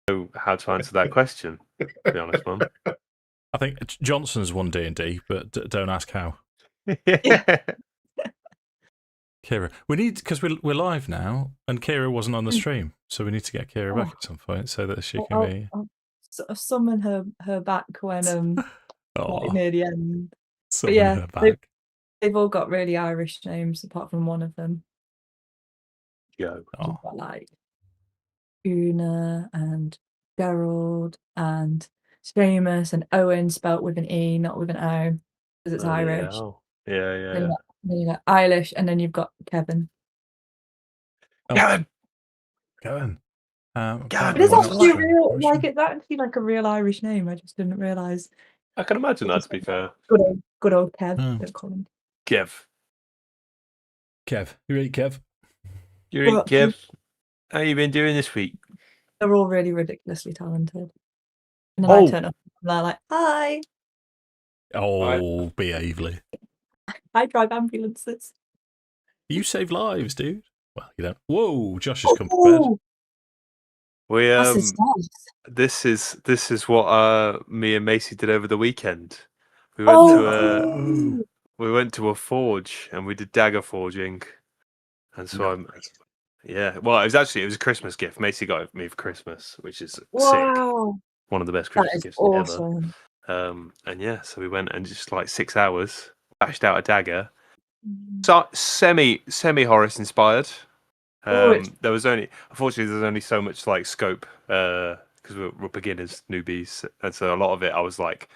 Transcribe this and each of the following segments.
know how to answer that question, to be honest, Mum. I think Johnson's won D&D, but don't ask how. Kira, we need, because we're live now, and Kira wasn't on the stream, so we need to get Kira back at some point so that she can be. I'll summon her back when near the end. Summon her back. They've all got really Irish names apart from one of them. Go. You've got like Una and Gerald and Seamus and Owen spelt with an E, not with an O, because it's Irish. Yeah. Then you got Eilish, and then you've got Kevin. Kevin. It's actually real. Like it's actually like a real Irish name. I just didn't realise. I can imagine that. To be fair, good old Kev. Don't call him Kev. You eat Kev? You eat Kev? How you been doing this week? They're all really ridiculously talented. And then I turn up and they're like, "Hi." Oh, behavely. I drive ambulances. You save lives, dude. Well, you don't. Whoa, Josh has come prepared. This is what me and Macy did over the weekend. We went to a forge and we did dagger forging, and so well, it was a Christmas gift. Macy got it for me for Christmas, which is sick. One of the best Christmas gifts ever. And so we went and just like 6 hours bashed out a dagger. So semi Horace inspired. Unfortunately, there's only so much like scope because we're beginners, newbies, and so a lot of it I was like,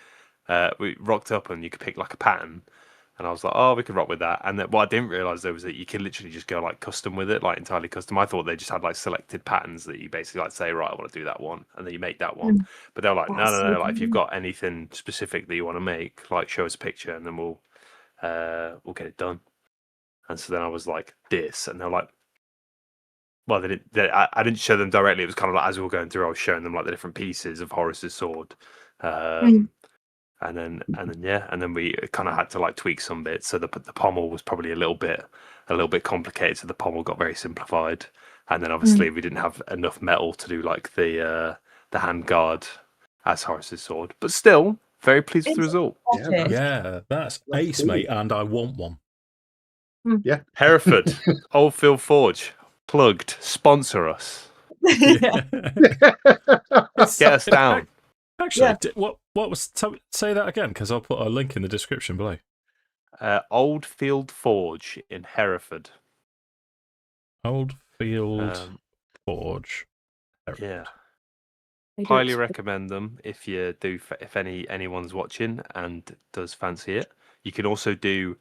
we rocked up and you could pick like a pattern, and I was like, oh, we could rock with that. And then what I didn't realize though was that you could literally just go like custom with it, like entirely custom. I thought they just had like selected patterns that you basically like say, right, I want to do that one, and then you make that one. But they're like, no, like if you've got anything specific that you want to make, like show us a picture and then we'll get it done. And so then I was like, this, and they're like, well, I didn't show them directly. It was kind of like as we were going through, I was showing them like the different pieces of Horace's sword, and then we kind of had to like tweak some bits. So the pommel was probably a little bit complicated. So the pommel got very simplified, and then obviously we didn't have enough metal to do like the hand guard as Horace's sword. But still, very pleased with the result. Yeah, that's ace, mate, and I want one. Yeah, Hereford, Oldfield Forge. Plugged, sponsor us. Get us down. Actually, what was? Say that again, because I'll put a link in the description below. Oldfield Forge in Hereford. Oldfield Forge. Hereford. Yeah. Highly recommend them if anyone's watching and does fancy it. You can also do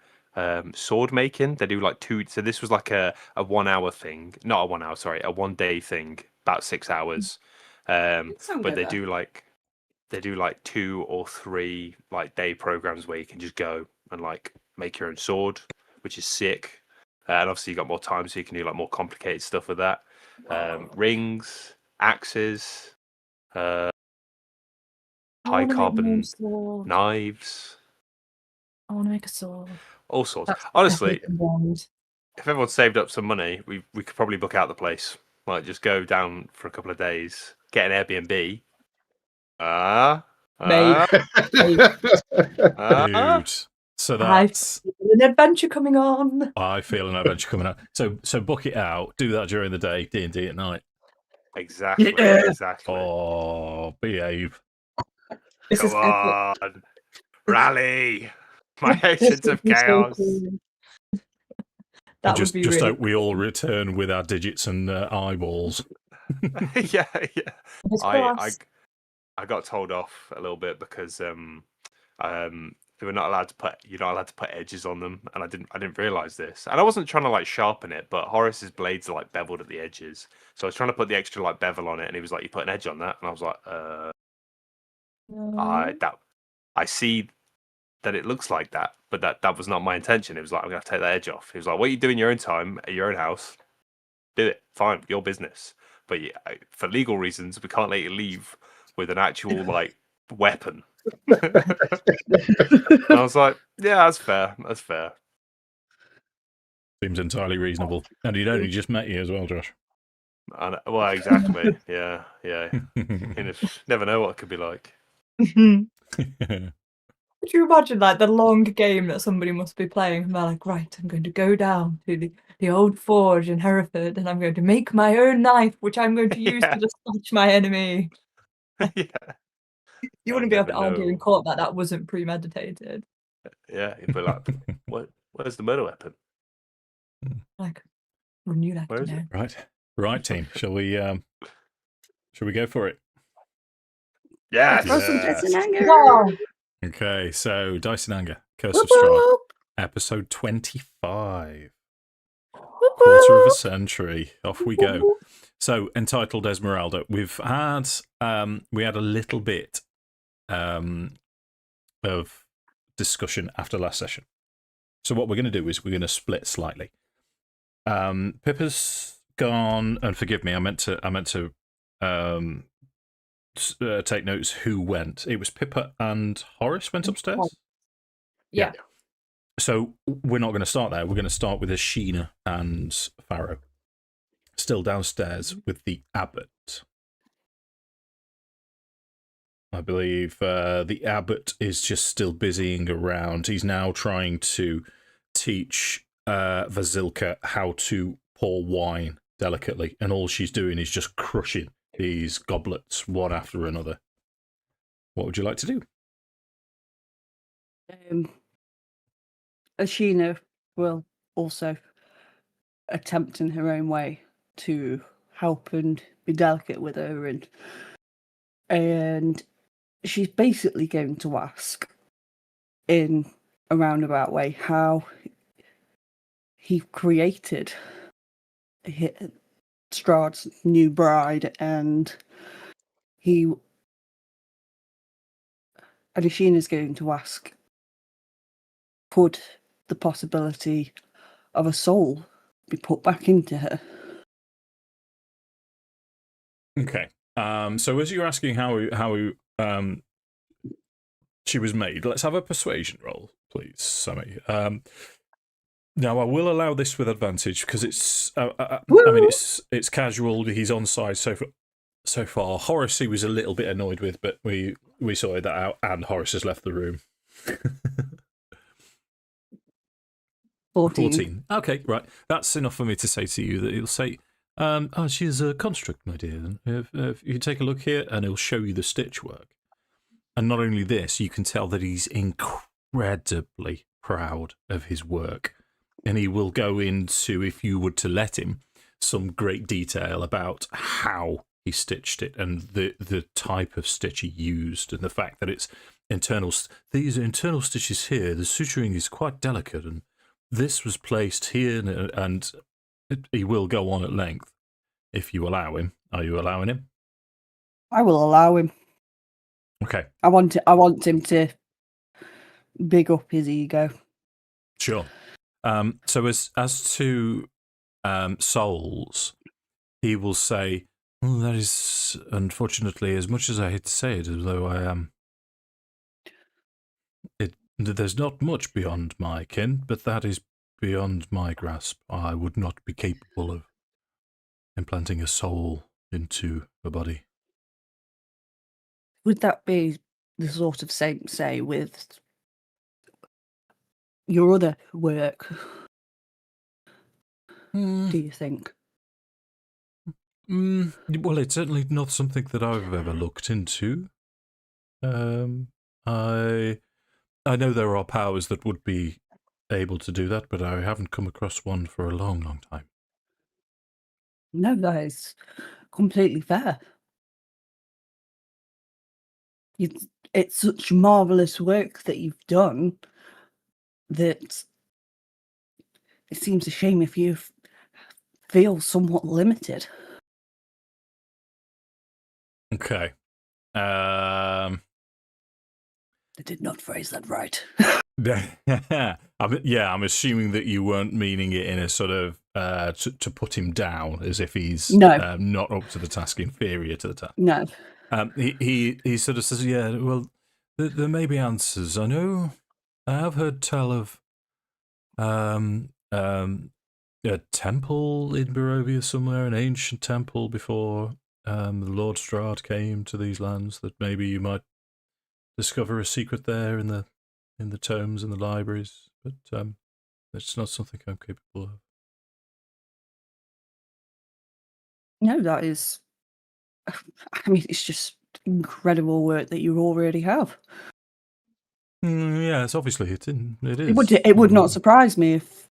sword making. They do like 2. So this was like a 1 hour thing, not a 1 hour, sorry, a 1 day thing, about 6 hours. But they do like 2 or 3 like day programs where you can just go and like make your own sword, which is sick. And obviously you got more time, so you can do like more complicated stuff with that. Rings, axes, high carbon knives. I want to make a sword. All sorts. Honestly, if everyone saved up some money, we could probably book out the place. Like, just go down for a couple of days, get an Airbnb. Dude. So that's an adventure coming on. I feel an adventure coming out. So book it out. Do that during the day. D&D at night. Exactly. Exactly. Oh, behave. Come on, rally. My agents of chaos. Just hope we all return with our digits and eyeballs. Yeah. I got told off a little bit because they were not allowed to put edges on them, and I didn't realize this. And I wasn't trying to like sharpen it, but Horace's blades are like beveled at the edges, so I was trying to put the extra like bevel on it, and he was like, "You put an edge on that," and I was like, I see that it looks like that, but that was not my intention. It was like, I'm gonna have to take that edge off. He was like, what you do in your own time at your own house, do it, fine, your business. But for legal reasons, we can't let you leave with an actual like weapon. And I was like, yeah, that's fair. Seems entirely reasonable. And he'd only just met you as well, Josh. Well, exactly. Yeah. You never know what it could be like. Could you imagine like the long game that somebody must be playing? And they're like, right, I'm going to go down to the old forge in Hereford, and I'm going to make my own knife, which I'm going to use to dispatch my enemy. Yeah. You wouldn't be able to argue in court that wasn't premeditated. Yeah, you'd be like, where's the murder weapon? Like, wouldn't you like Where to is know? it? Right, team. Shall we go for it? Yes. Throw some dice in anger. Wow. Okay, so Dice in Anger, Curse of Strahd, episode 25. Quarter of a century. Off we go. So, entitled Ezmerelda. We've had we had a little bit of discussion after last session. So what we're going to do is we're going to split slightly. Pippa's gone, and forgive me, I meant to take notes who went. It was Pippa and Horace went upstairs. Yeah. So we're not going to start there. We're going to start with Ashina and Farrow, still downstairs with the abbot. I believe the abbot is just still busying around. He's now trying to teach Vasilka how to pour wine delicately, and all she's doing is just crushing these goblets one after another. What would you like to do? Ashina will also attempt in her own way to help and be delicate with her, and she's basically going to ask in a roundabout way how he created Strahd's new bride, and Ashina's going to ask, could the possibility of a soul be put back into her? Okay. So as you're asking how she was made, let's have a persuasion roll, please, Sammi. Now I will allow this with advantage because it's I mean it's casual. He's on side so far. Horace he was a little bit annoyed with, but we sorted that out, and Horace has left the room. 14. Okay, right. That's enough for me to say to you that he'll say, oh, she's a construct, my dear. If you take a look here, and he'll show you the stitch work. And not only this, you can tell that he's incredibly proud of his work. And he will go into, if you were to let him, some great detail about how he stitched it and the type of stitch he used and the fact that it's internal. These internal stitches here, the suturing is quite delicate, and this was placed here, and he will go on at length if you allow him. Are you allowing him? I will allow him. Okay. I want him to big up his ego. Sure. So as to souls, he will say, well, that is unfortunately, as much as I hate to say it, although I am. There's not much beyond my kin, but that is beyond my grasp. I would not be capable of implanting a soul into a body. Would that be the sort of same say with your other work? Do you think? Well, it's certainly not something that I've ever looked into. I know there are powers that would be able to do that, but I haven't come across one for a long, long time. No, that is completely fair. It's such marvellous work that you've done that it seems a shame if you feel somewhat limited. Okay. I did not phrase that right. I'm assuming that you weren't meaning it in a sort of to put him down, as if he's No. Not up to the task, inferior to the task. No. He sort of says, yeah, well, there may be answers. I know I have heard tell of a temple in Barovia somewhere, an ancient temple before the Lord Strahd came to these lands, that maybe you might discover a secret there in the tomes and the libraries, but it's not something I'm capable of. No, that is... I mean, it's just incredible work that you already have. Yes, obviously it is. It would not surprise me if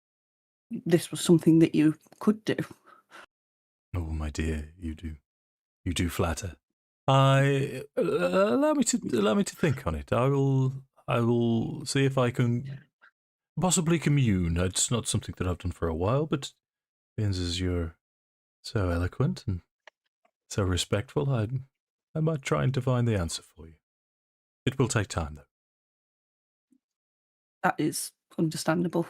this was something that you could do. Oh, my dear, you do flatter. Allow me to think on it. I will see if I can possibly commune. It's not something that I've done for a while, but being as you're so eloquent and so respectful, I might try and divine the answer for you. It will take time, though. That is understandable.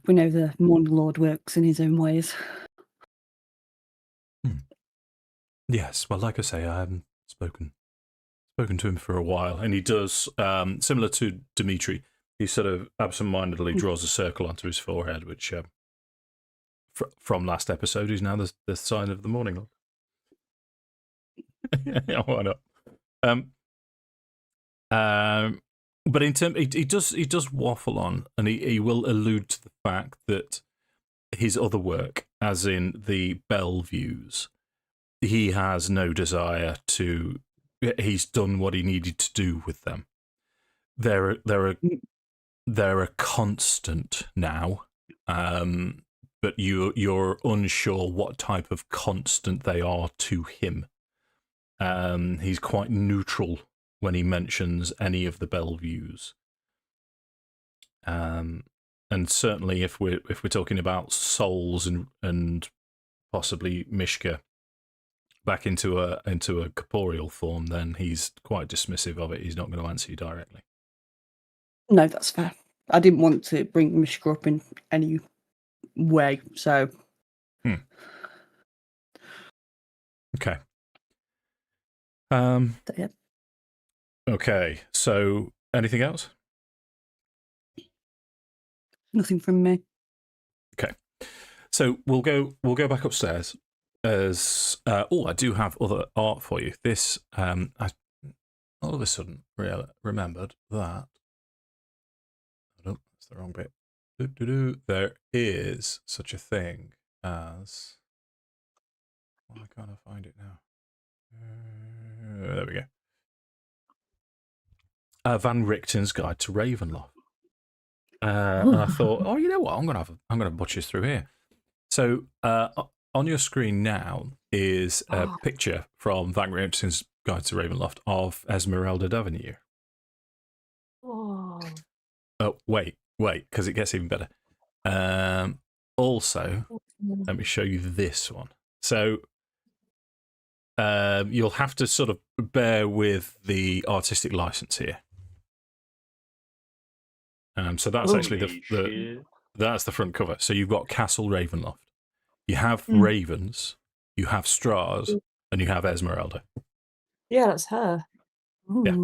We know the Morning Lord works in his own ways. Yes, well, like I say, I haven't spoken to him for a while, and he does, similar to Dimitri, he sort of absentmindedly draws a circle onto his forehead, which, from last episode, is now the sign of the Morning Lord. Yeah, why not? But in terms, he does waffle on, and he will allude to the fact that his other work, as in the Belviews, he has no desire to. He's done what he needed to do with them. They're a constant now, but you're unsure what type of constant they are to him. He's quite neutral when he mentions any of the Belviews. And certainly if we're talking about souls and possibly Mishka back into a corporeal form, then he's quite dismissive of it. He's not going to answer you directly. No, that's fair. I didn't want to bring Mishka up in any way, so... Okay. Yeah. Okay, so anything else? Nothing from me. Okay. So we'll go back upstairs as I do have other art for you. This I all of a sudden remembered that that's the wrong bit. There is such a thing as, why can't I find it now? There we go. Van Richten's Guide to Ravenloft. And I thought, oh, you know what? I'm gonna butcher through here. So on your screen now is a picture from Van Richten's Guide to Ravenloft of Ezmerelda d'Avenir. Oh, wait, because it gets even better. Also, let me show you this one. So you'll have to sort of bear with the artistic license here. So that's actually that's the front cover. So you've got Castle Ravenloft. You have ravens, you have straws, and you have Ezmerelda. Yeah, that's her. Yeah,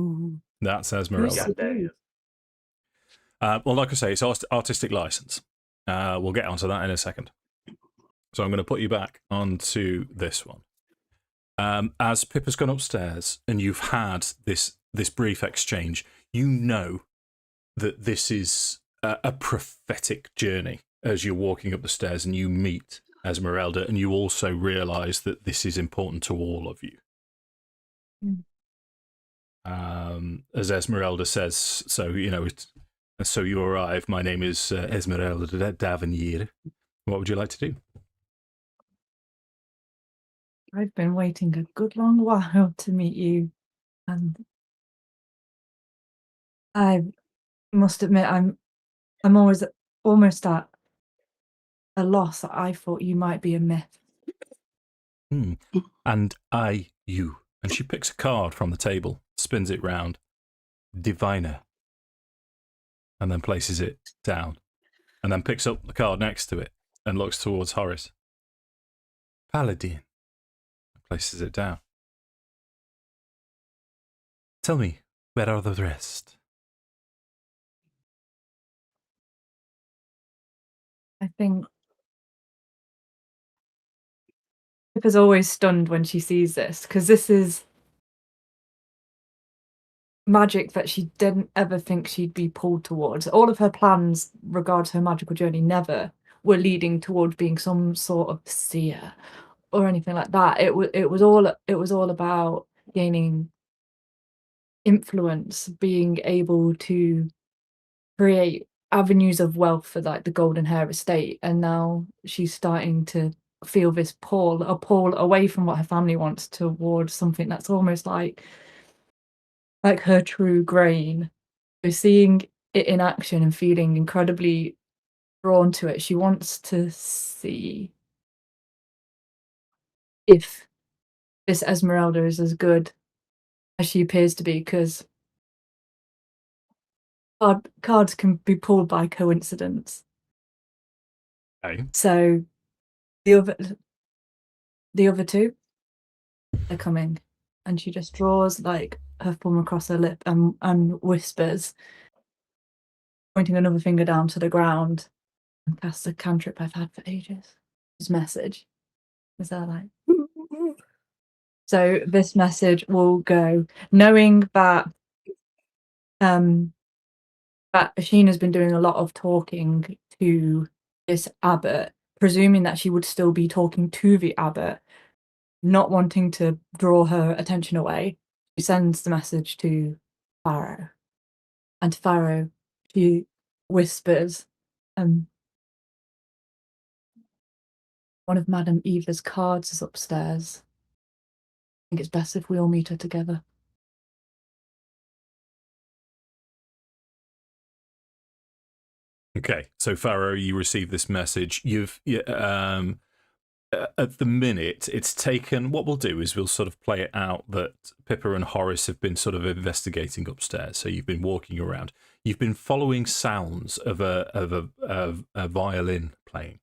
that's Ezmerelda. Well, like I say, it's artistic license. We'll get onto that in a second. So I'm going to put you back onto this one. As Pippa's gone upstairs and you've had this brief exchange, you know that this is a prophetic journey as you're walking up the stairs and you meet Ezmerelda, and you also realise that this is important to all of you. As Ezmerelda says, so so you arrive. My name is Ezmerelda d'Avenir. What would you like to do? I've been waiting a good long while to meet you, and I must admit I'm always almost at a loss. I thought you might be a myth. And you. And she picks a card from the table, spins it round. Diviner. And then places it down. And then picks up the card next to it and looks towards Horace. Paladin. And places it down. Tell me, where are the rest? I think Pippa's always stunned when she sees this, because this is magic that she didn't ever think she'd be pulled towards. All of her plans regards her magical journey never were leading towards being some sort of seer or anything like that. It was all about gaining influence, being able to create avenues of wealth for like the Golden Hair estate, and now she's starting to feel this pull away from what her family wants towards something that's almost like her true grain. So seeing it in action and feeling incredibly drawn to it, she wants to see if this Ezmerelda is as good as she appears to be, because cards can be pulled by coincidence. Okay. So the other two are coming, and she just draws like her thumb across her lip and whispers, pointing another finger down to the ground, and casts a cantrip I've had for ages. This message is there like. So this message will go, knowing that that Ashina's been doing a lot of talking to this abbot, presuming that she would still be talking to the abbot, not wanting to draw her attention away. She sends the message to Farrow. And to Farrow, she whispers, one of Madame Eva's cards is upstairs. I think it's best if we all meet her together. Okay, so Farrow, you receive this message. At the minute, it's taken. What we'll do is we'll sort of play it out that Pippa and Horace have been sort of investigating upstairs. So you've been walking around. You've been following sounds of a violin playing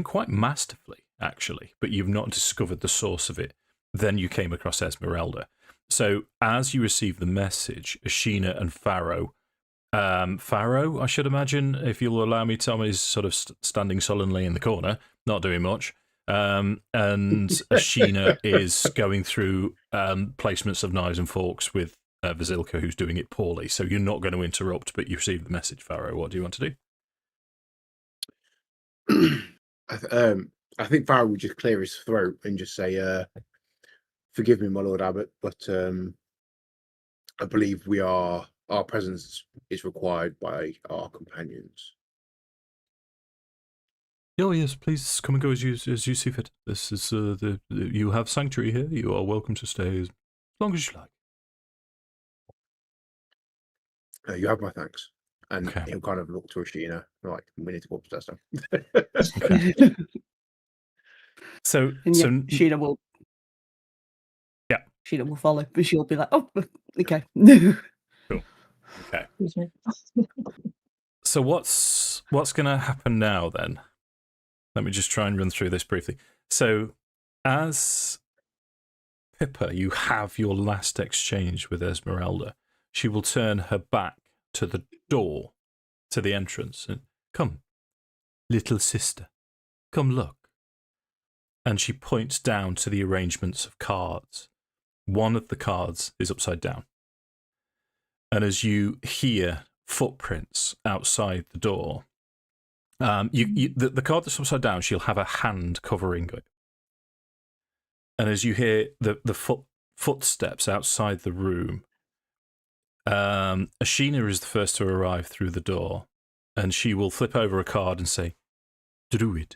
quite masterfully, actually. But you've not discovered the source of it. Then you came across Ezmerelda. So as you receive the message, Ashina and Farrow. Farrow, I should imagine, if you'll allow me, Tom, is sort of standing sullenly in the corner, not doing much. And Ashina is going through placements of knives and forks with Vasilka, who's doing it poorly. So you're not going to interrupt, but you receive the message, Farrow. What do you want to do? I think Farrow would just clear his throat and just say, "Forgive me, my Lord Abbot, but I believe our presence is required by our companions." Oh yes, please come and go as you see fit. This is you have sanctuary here. You are welcome to stay as long as you like. You have my thanks. And okay. He'll kind of look to Ashina like, we need to go upstairs now. Okay. So Ashina will. Yeah. Ashina will follow, but she'll be like, "Oh, okay." Cool. Okay. So what's going to happen now then? Let me just try and run through this briefly. So, as Pippa, you have your last exchange with Ezmerelda. She will turn her back to the door, to the entrance, and come, little sister, come look. And she points down to the arrangements of cards. One of the cards is upside down. And as you hear footprints outside the door, the card that's upside down, she'll have a hand covering it. And as you hear the footsteps outside the room, Ashina is the first to arrive through the door, and she will flip over a card and say, "Druid."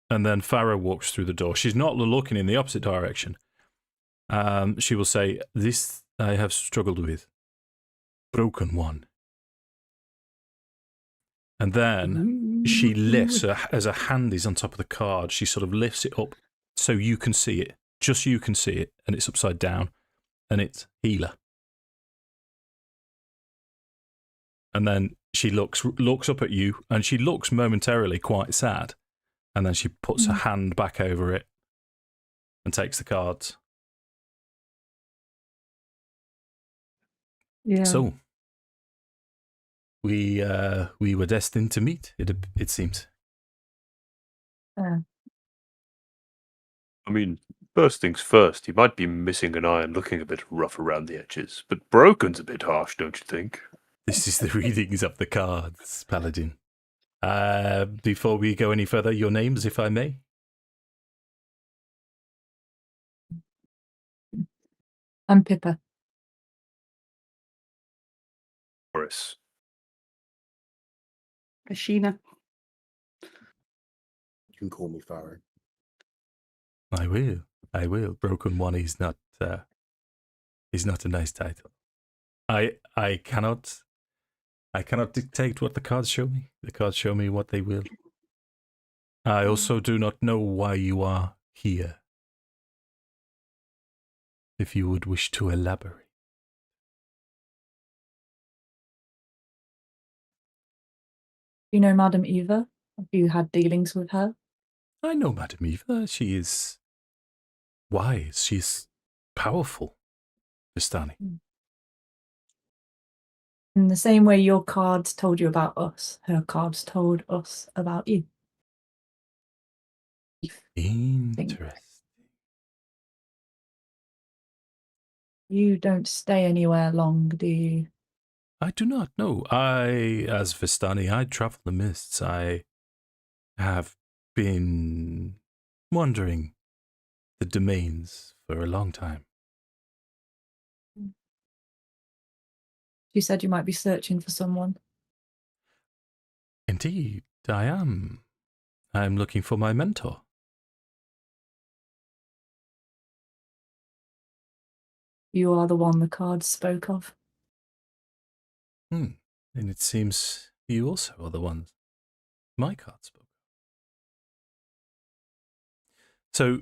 And then Farrah walks through the door. She's not looking in the opposite direction. She will say, "This I have struggled with. Broken one." And then she lifts, as a hand is on top of the card, she sort of lifts it up so you can see it. Just you can see it, and it's upside down, and it's healer. And then she looks up at you, and she looks momentarily quite sad, and then she puts her hand back over it and takes the cards. Yeah. So we were destined to meet. It seems. I mean, first things first, he might be missing an eye and looking a bit rough around the edges, but broken's a bit harsh, don't you think? This is the readings of the cards, Paladin. Before we go any further, your names, if I may? I'm Pippa. Horace. Ashina. You can call me Farrow. I will. I will. Broken One is not a nice title. I cannot dictate what the cards show me. The cards show me what they will. I also do not know why you are here. If you would wish to elaborate. You know Madam Eva? Have you had dealings with her? I know Madam Eva. She is wise. She's powerful, Vistani. In the same way your cards told you about us, her cards told us about you. Interesting. You don't stay anywhere long, do you? I do not know. As Vistani, I travel the mists. I have been wandering the domains for a long time. You said you might be searching for someone. Indeed, I am. I'm looking for my mentor. You are the one the cards spoke of. And it seems you also are the ones my cards spoke. So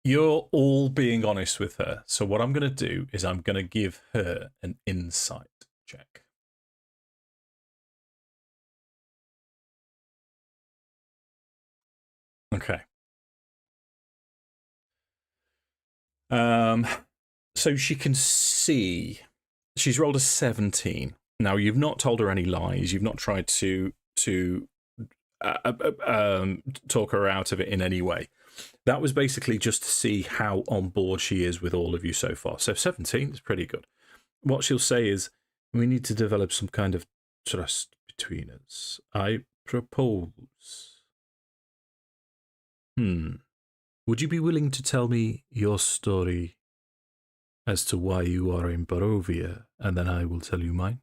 you're all being honest with her. So what I'm going to do is I'm going to give her an insight check. Okay. So she can see. She's rolled a 17. Now, you've not told her any lies. You've not tried to talk her out of it in any way. That was basically just to see how on board she is with all of you so far. So 17 is pretty good. What she'll say is, we need to develop some kind of trust between us. I propose. Would you be willing to tell me your story as to why you are in Barovia, and then I will tell you mine?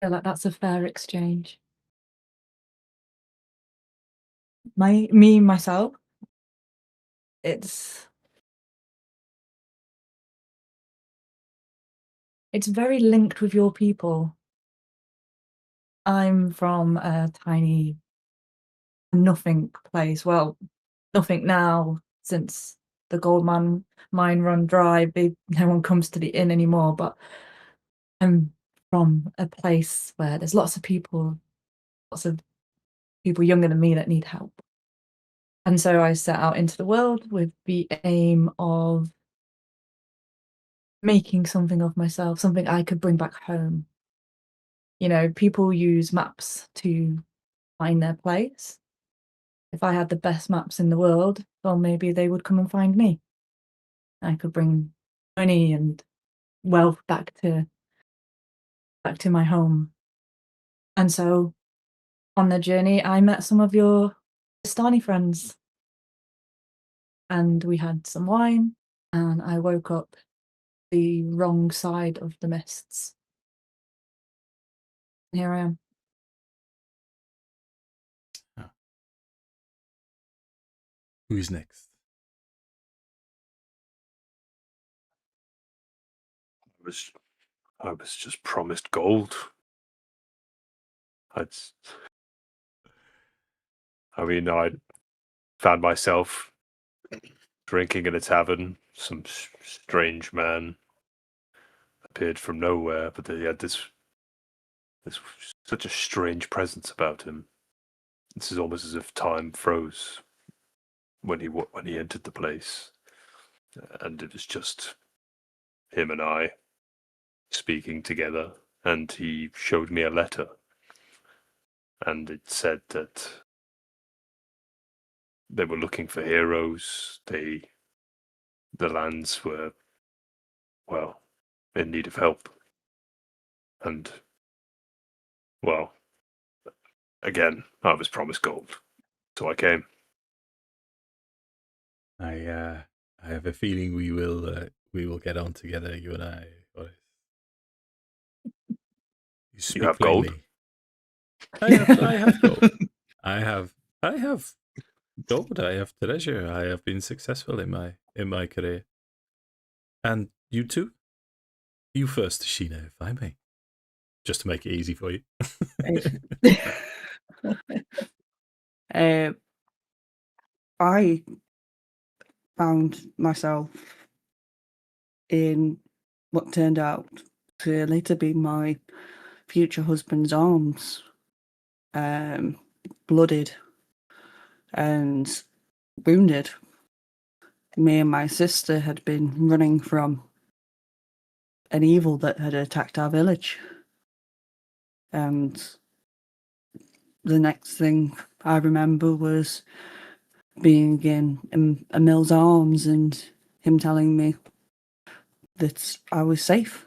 I feel like that's a fair exchange. Myself, it's very linked with your people. I'm from a tiny nothing place. Well, nothing now, since the gold mine run dry. No one comes to the inn anymore, but I'm from a place where there's lots of people younger than me that need help. And so I set out into the world with the aim of making something of myself, something I could bring back home. You know, people use maps to find their place. If I had the best maps in the world, well, maybe they would come and find me. I could bring money and wealth back to my home. And so on the journey, I met some of your Vistani friends. And we had some wine, and I woke up the wrong side of the mists. Here I am. Oh. Who's next? I was just promised gold. I found myself drinking in a tavern. Some strange man appeared from nowhere, but he had this such a strange presence about him. This is almost as if time froze when he entered the place, and it was just him and I speaking together. And he showed me a letter, and it said that they were looking for heroes. The lands were, well, in need of help. And, well, again, I was promised gold. So I came. I have a feeling we will get on together, you and I. Horace. You speak have plainly. gold? I have gold. I have gold. I have treasure. I have been successful in my career. And you too? You first, Ashina, if I may. Just to make it easy for you. I found myself in what turned out to later be my future husband's arms, blooded and wounded. Me and my sister had been running from an evil that had attacked our village. And the next thing I remember was being in Emil's arms and him telling me that I was safe.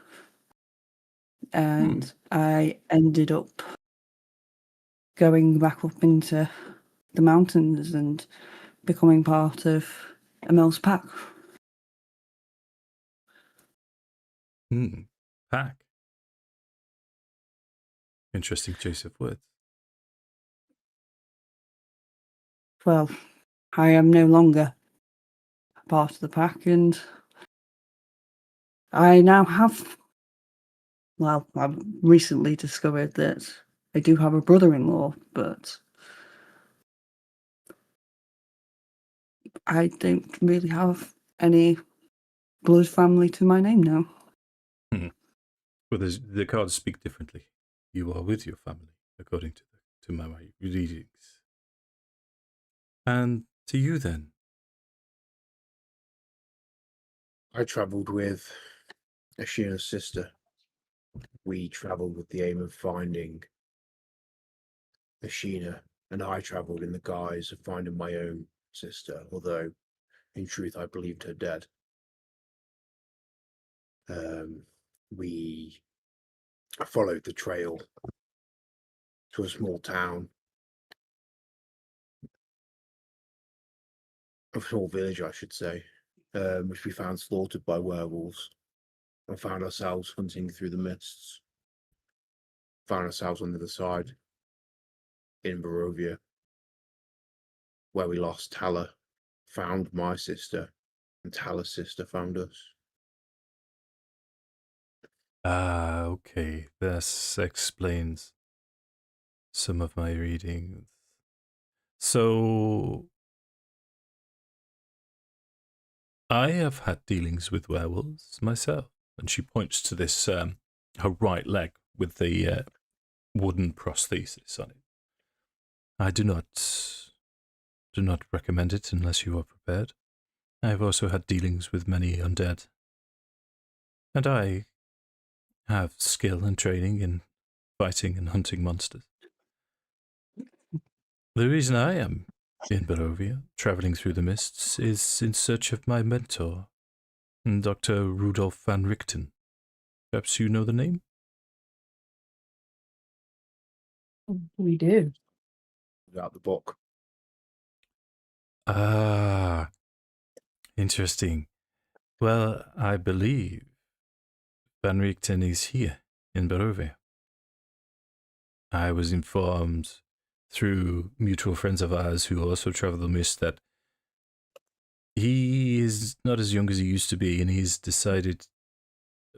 And I ended up going back up into the mountains and becoming part of Emil's pack. Pack. Interesting choice of words. Well, I am no longer part of the pack, and I now have. Well, I've recently discovered that I do have a brother-in-law, but I don't really have any blood family to my name now. Well, the cards speak differently. You are with your family, according to my readings. And to you then? I travelled with Ashina's sister. We travelled with the aim of finding Ashina, and I travelled in the guise of finding my own sister, although in truth I believed her dead. We followed the trail to a small town, a small village, I should say, which we found slaughtered by werewolves, and found ourselves hunting through the mists. Found ourselves on the other side in Barovia, where we lost Tala, found my sister, and Tala's sister found us. Ah, okay. This explains some of my readings. So, I have had dealings with werewolves myself. And she points to this, her right leg with the wooden prosthesis on it. I do not recommend it unless you are prepared. I have also had dealings with many undead. And I have skill and training in fighting and hunting monsters. The reason I am in Barovia, traveling through the mists, is in search of my mentor, Dr. Rudolf van Richten. Perhaps you know the name? We do. Out the book. Ah, interesting. Well, I believe Van Richten is here in Barovia. I was informed through mutual friends of ours who also travel the mist that he is not as young as he used to be, and he's decided,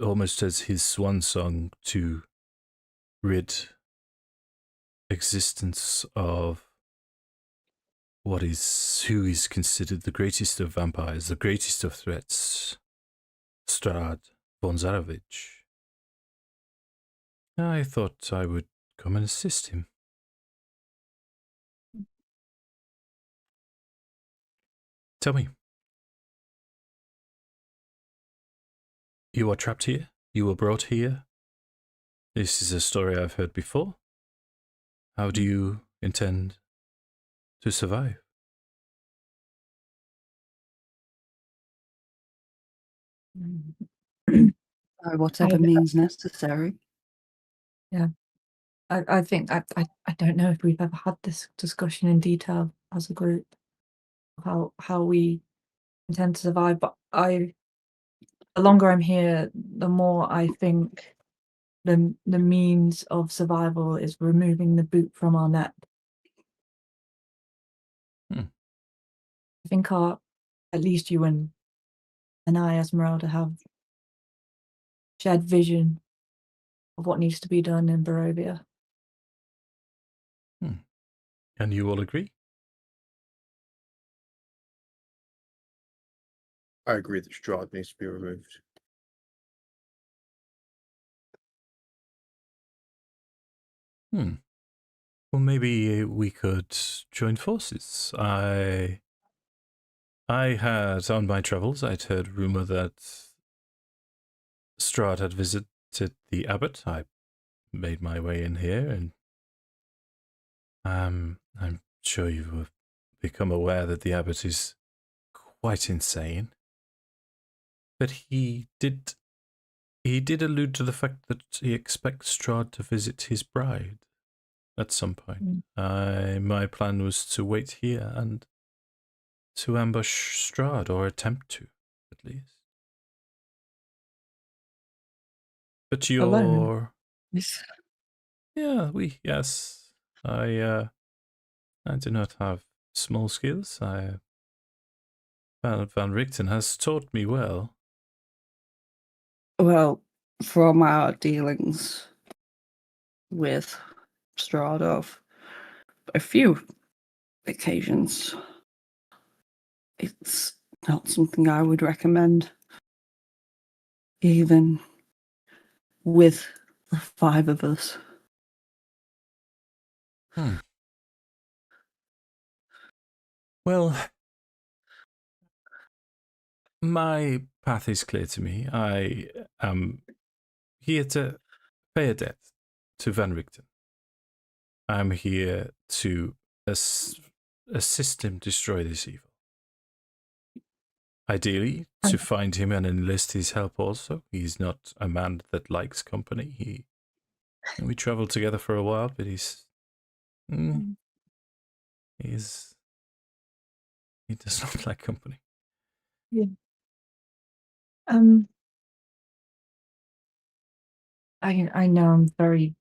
almost as his swan song, to rid existence of who is considered the greatest of vampires, the greatest of threats, Strahd von Zarovich. I thought I would come and assist him. Tell me. You are trapped here? You were brought here? This is a story I've heard before. How do you intend to survive? By whatever means necessary. Yeah. I think I don't know if we've ever had this discussion in detail as a group, how we intend to survive, but the longer I'm here, the more I think the means of survival is removing the boot from our neck. I think at least you and I, Ezmerelda, have shared vision of what needs to be done in Barovia. And you all agree? I agree that Strahd needs to be removed. Well, maybe we could join forces. I had, on my travels, I'd heard rumor that Strahd had visited the abbot. I made my way in here, and I'm sure you have become aware that the abbot is quite insane. But he did allude to the fact that he expects Strahd to visit his bride at some point. My plan was to wait here and to ambush Strahd, or attempt to, at least. But you're... Alone? Yeah, yes. I do not have small skills. Van Richten has taught me well. Well, from our dealings with Strahd of a few occasions, it's not something I would recommend, even with the 5 of us. Well, my path is clear to me. I am here to pay a debt to Van Richten. I'm here to assist him destroy this evil. Ideally, to find him and enlist his help also. He's not a man that likes company. We traveled together for a while, but he does not like company. Yeah. I know I'm very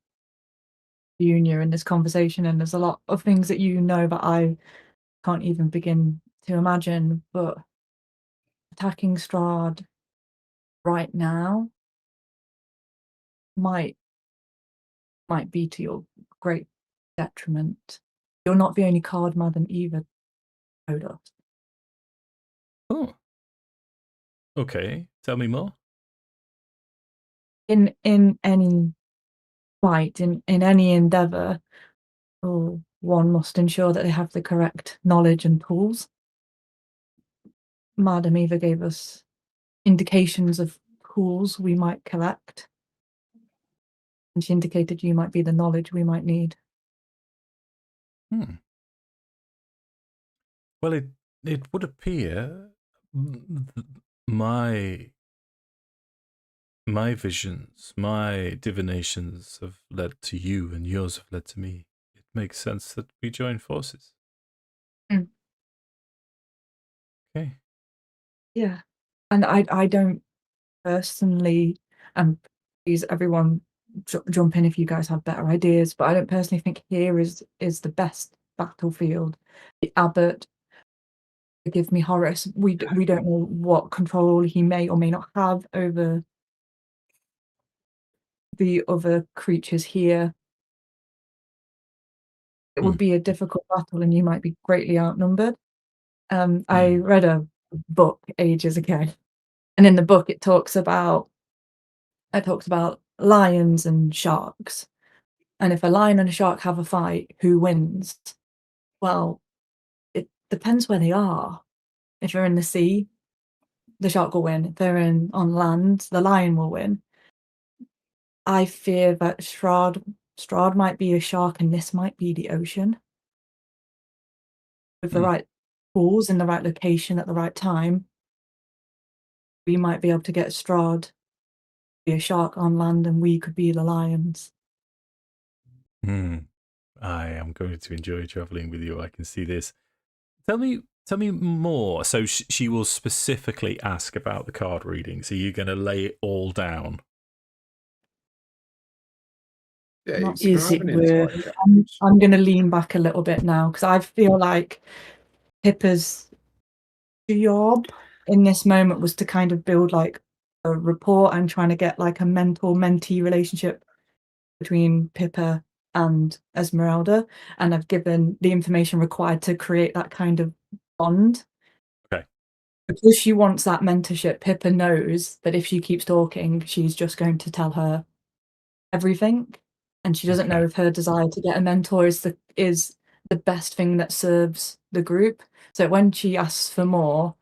junior in this conversation, and there's a lot of things that you know that I can't even begin to imagine, but attacking Strahd right now might be to your great detriment. You're not the only card madam either, Horace. Oh. Okay, tell me more. In any fight, in any endeavour, one must ensure that they have the correct knowledge and tools. Madam Eva gave us indications of tools we might collect, and she indicated you might be the knowledge we might need. Well, it would appear my visions, my divinations have led to you, and yours have led to me. It makes sense that we join forces. Okay. Yeah, and I don't personally, and please everyone jump in if you guys have better ideas, but I don't personally think here is the best battlefield. The abbot, forgive me, Horace, we don't know what control he may or may not have over the other creatures here. It would be a difficult battle, and you might be greatly outnumbered. I read a book ages ago, and in the book it talks about lions and sharks. And if a lion and a shark have a fight, who wins? Well, it depends where they are. If they're in the sea, the shark will win. If they're on land, the lion will win. I fear that Strahd might be a shark, and this might be the ocean. With the right tools in the right location at the right time, we might be able to get Strahd, be a shark on land, and we could be the lions. I am going to enjoy traveling with you. I can see this. Tell me more. So she will specifically ask about the card readings. Are you going to lay it all down? Yeah, Is it worth? I'm going to lean back a little bit now because I feel like Pippa's job in this moment was to kind of build like a rapport and trying to get like a mentor-mentee relationship between Pippa and Ezmerelda, and I've given the information required to create that kind of bond. Okay. Because she wants that mentorship, Pippa knows that if she keeps talking, she's just going to tell her everything, and she doesn't know if her desire to get a mentor is the best thing that serves the group. So when she asks for more,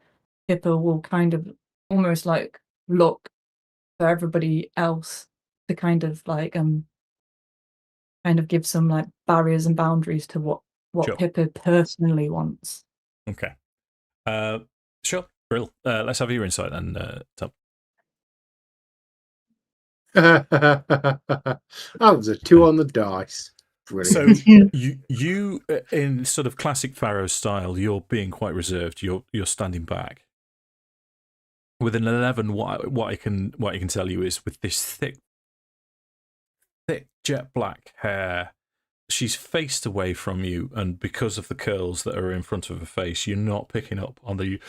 Pippa will kind of almost like look for everybody else to kind of like give some like barriers and boundaries to what Sure. Pippa personally wants. Okay. Sure. Brill. Let's have your insight then, Tom. That was a 2 on the dice. Brilliant. So you in sort of classic Farrow style, you're being quite reserved. You're standing back. With an 11, what I can tell you is with this thick jet black hair, she's faced away from you, and because of the curls that are in front of her face, you're not picking up on the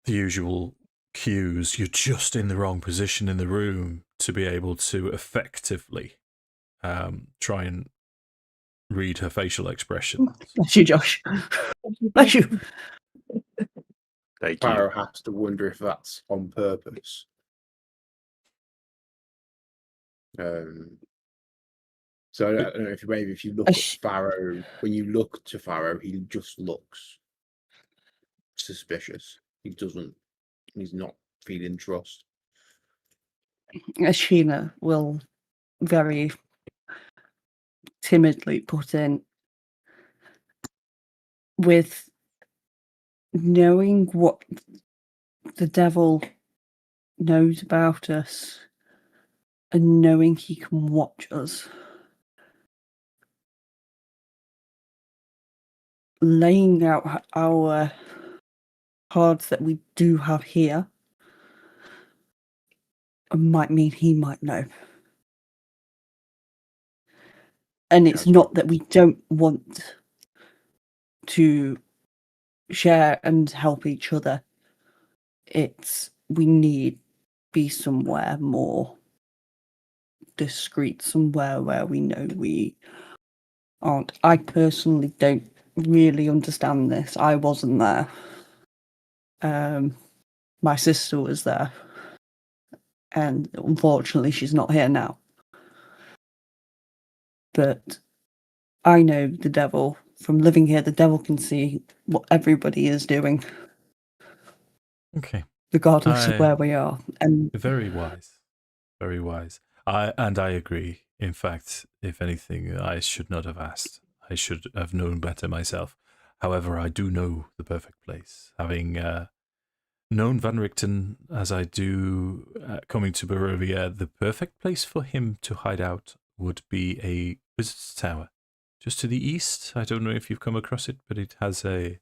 usual cues. You're just in the wrong position in the room to be able to effectively try and read her facial expression. Bless you, Josh. Bless you. Thank Farrow you. has to wonder if that's on purpose. So I don't know if you look at Farrow, when you look to Farrow, he just looks suspicious. He's not feeling trust. Ashina will very timidly put in, with knowing what the devil knows about us and knowing he can watch us, laying out our cards that we do have here might mean he might know. And it's not that we don't want to share and help each other. It's we need be somewhere more discreet, somewhere where we know we aren't. I personally don't really understand this. I wasn't there. My sister was there, and unfortunately she's not here now. But I know the devil. From living here, the devil can see what everybody is doing. Okay. Regardless of where we are. And very wise. Very wise. I agree. In fact, if anything, I should not have asked. I should have known better myself. However, I do know the perfect place. Having known Van Richten as I do coming to Barovia, the perfect place for him to hide out would be a visitor's tower. Just to the east. I don't know if you've come across it, but it has a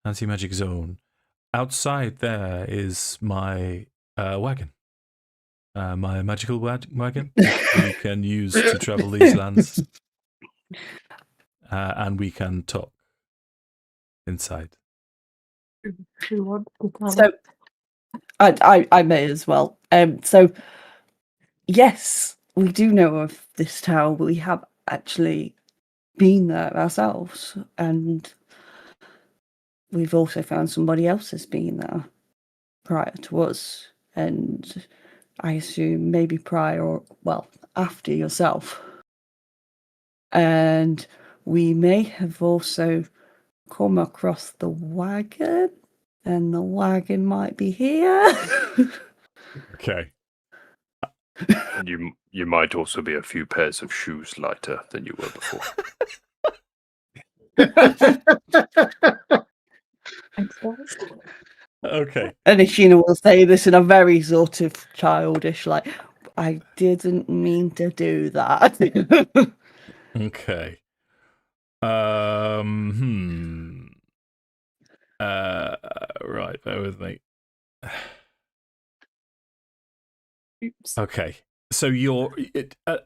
anti-magic zone. Outside there is my wagon. My magical wagon we can use to travel these lands. And we can talk inside. So I may as well. So yes, we do know of this tower. We have actually been there ourselves, and we've also found somebody else has been there prior to us, and I assume maybe prior or, well, after yourself. And we may have also come across the wagon, and the wagon might be here. Okay. And you might also be a few pairs of shoes lighter than you were before. Thanks, guys. Okay. And Ashina will say this in a very sort of childish, like, I didn't mean to do that. Okay. Right, bear with me. Oops. Okay. So you're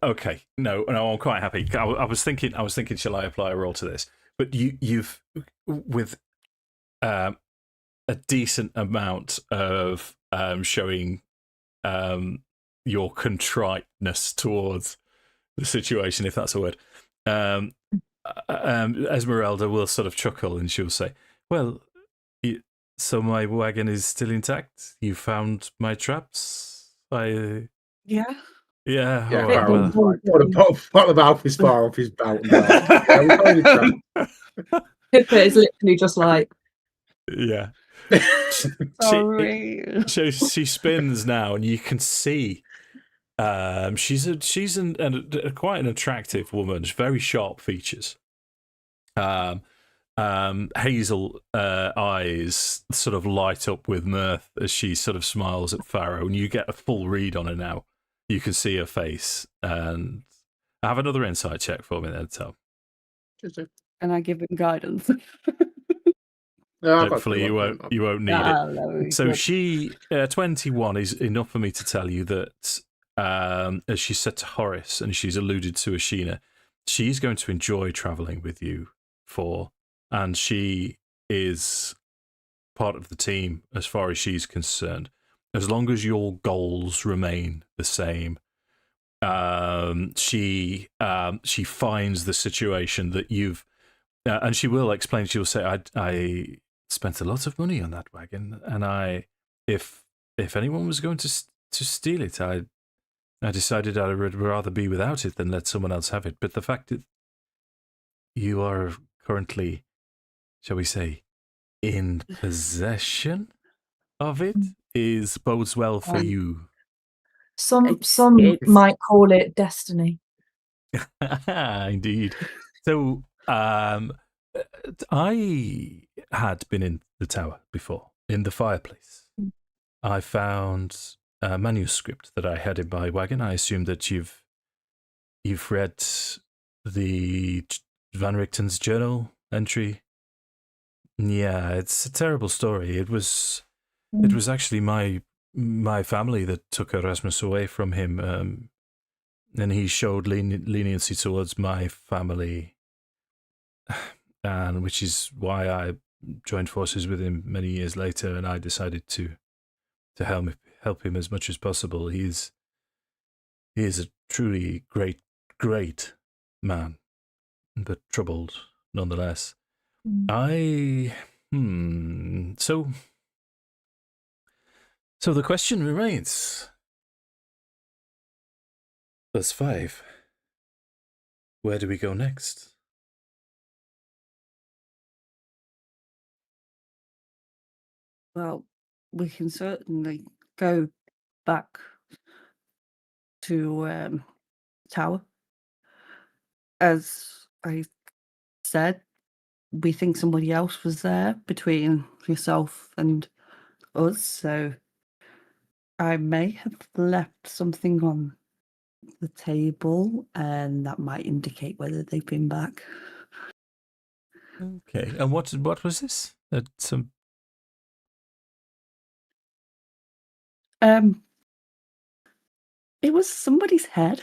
okay. No, I'm quite happy. I was thinking, shall I apply a roll to this? But you've with a decent amount of showing your contriteness towards the situation, if that's a word. Ezmerelda will sort of chuckle and she'll say, "Well, so my wagon is still intact. You found my traps. Yeah. Yeah, Yeah, all right. Well, pot of alf is far off his belt. And Pippa is literally just like, yeah. Sorry. She spins now, and you can see she's quite an attractive woman. Very sharp features. Hazel eyes sort of light up with mirth as she sort of smiles at Farrow, and you get a full read on her now. You can see her face, and have another insight check for me then, Tom. And I give him guidance. Hopefully you won't need it. So good. she 21 is enough for me to tell you that as she said to Horace, and she's alluded to Ashina, she's going to enjoy traveling with you and she is part of the team as far as she's concerned, as long as your goals remain the same. She finds the situation that you've and she will explain. She'll say, I spent a lot of money on that wagon, and if anyone was going to steal it, I decided I would rather be without it than let someone else have it. But the fact that you are currently, shall we say, in possession of it bodes well for you. some It's- might call it destiny. Indeed. So, I had been in the tower before, in the fireplace. I found a manuscript that I had in my wagon. I assume that you've read the Van Richten's journal entry. Yeah, it's a terrible story. It was actually my family that took Erasmus away from him, and he showed leniency towards my family, and which is why I joined forces with him many years later, and I decided to help him as much as possible. He is a truly great man, but troubled nonetheless. So the question remains. That's 5. Where do we go next? Well, we can certainly go back to tower. As I said, we think somebody else was there between yourself and us, so I may have left something on the table, and that might indicate whether they've been back. Okay, and what was this? It was somebody's head.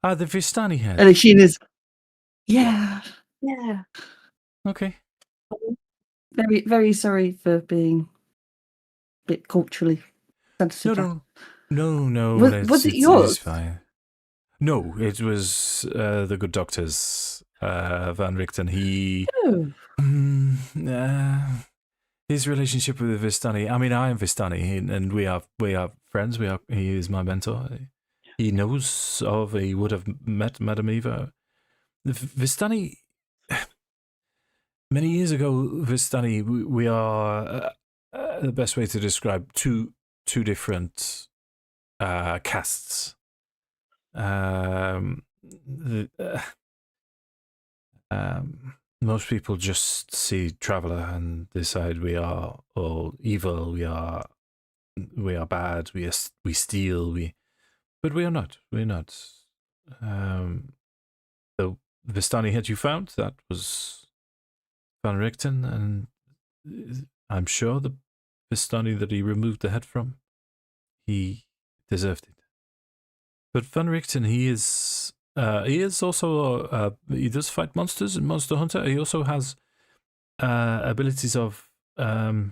The Vistani head. And Ashina's, Yeah. Okay. Very, very sorry for being a bit culturally sensitive. No. Was it yours? It's fine. No, it was the good doctor's, Van Richten. He... his relationship with the Vistani. I mean, I am Vistani, and we are friends. He is my mentor. He knows of. He would have met Madame Eva. The Vistani. Many years ago, Vistani. We are the best way to describe two different castes. Most people just see traveler and decide we are all evil. We are bad. We steal. But we are not. We're not. The Vistani head you found, that was Van Richten, and I'm sure the Vistani that he removed the head from, he deserved it. But Van Richten, he is also he does fight monsters and Monster Hunter. He also has abilities of how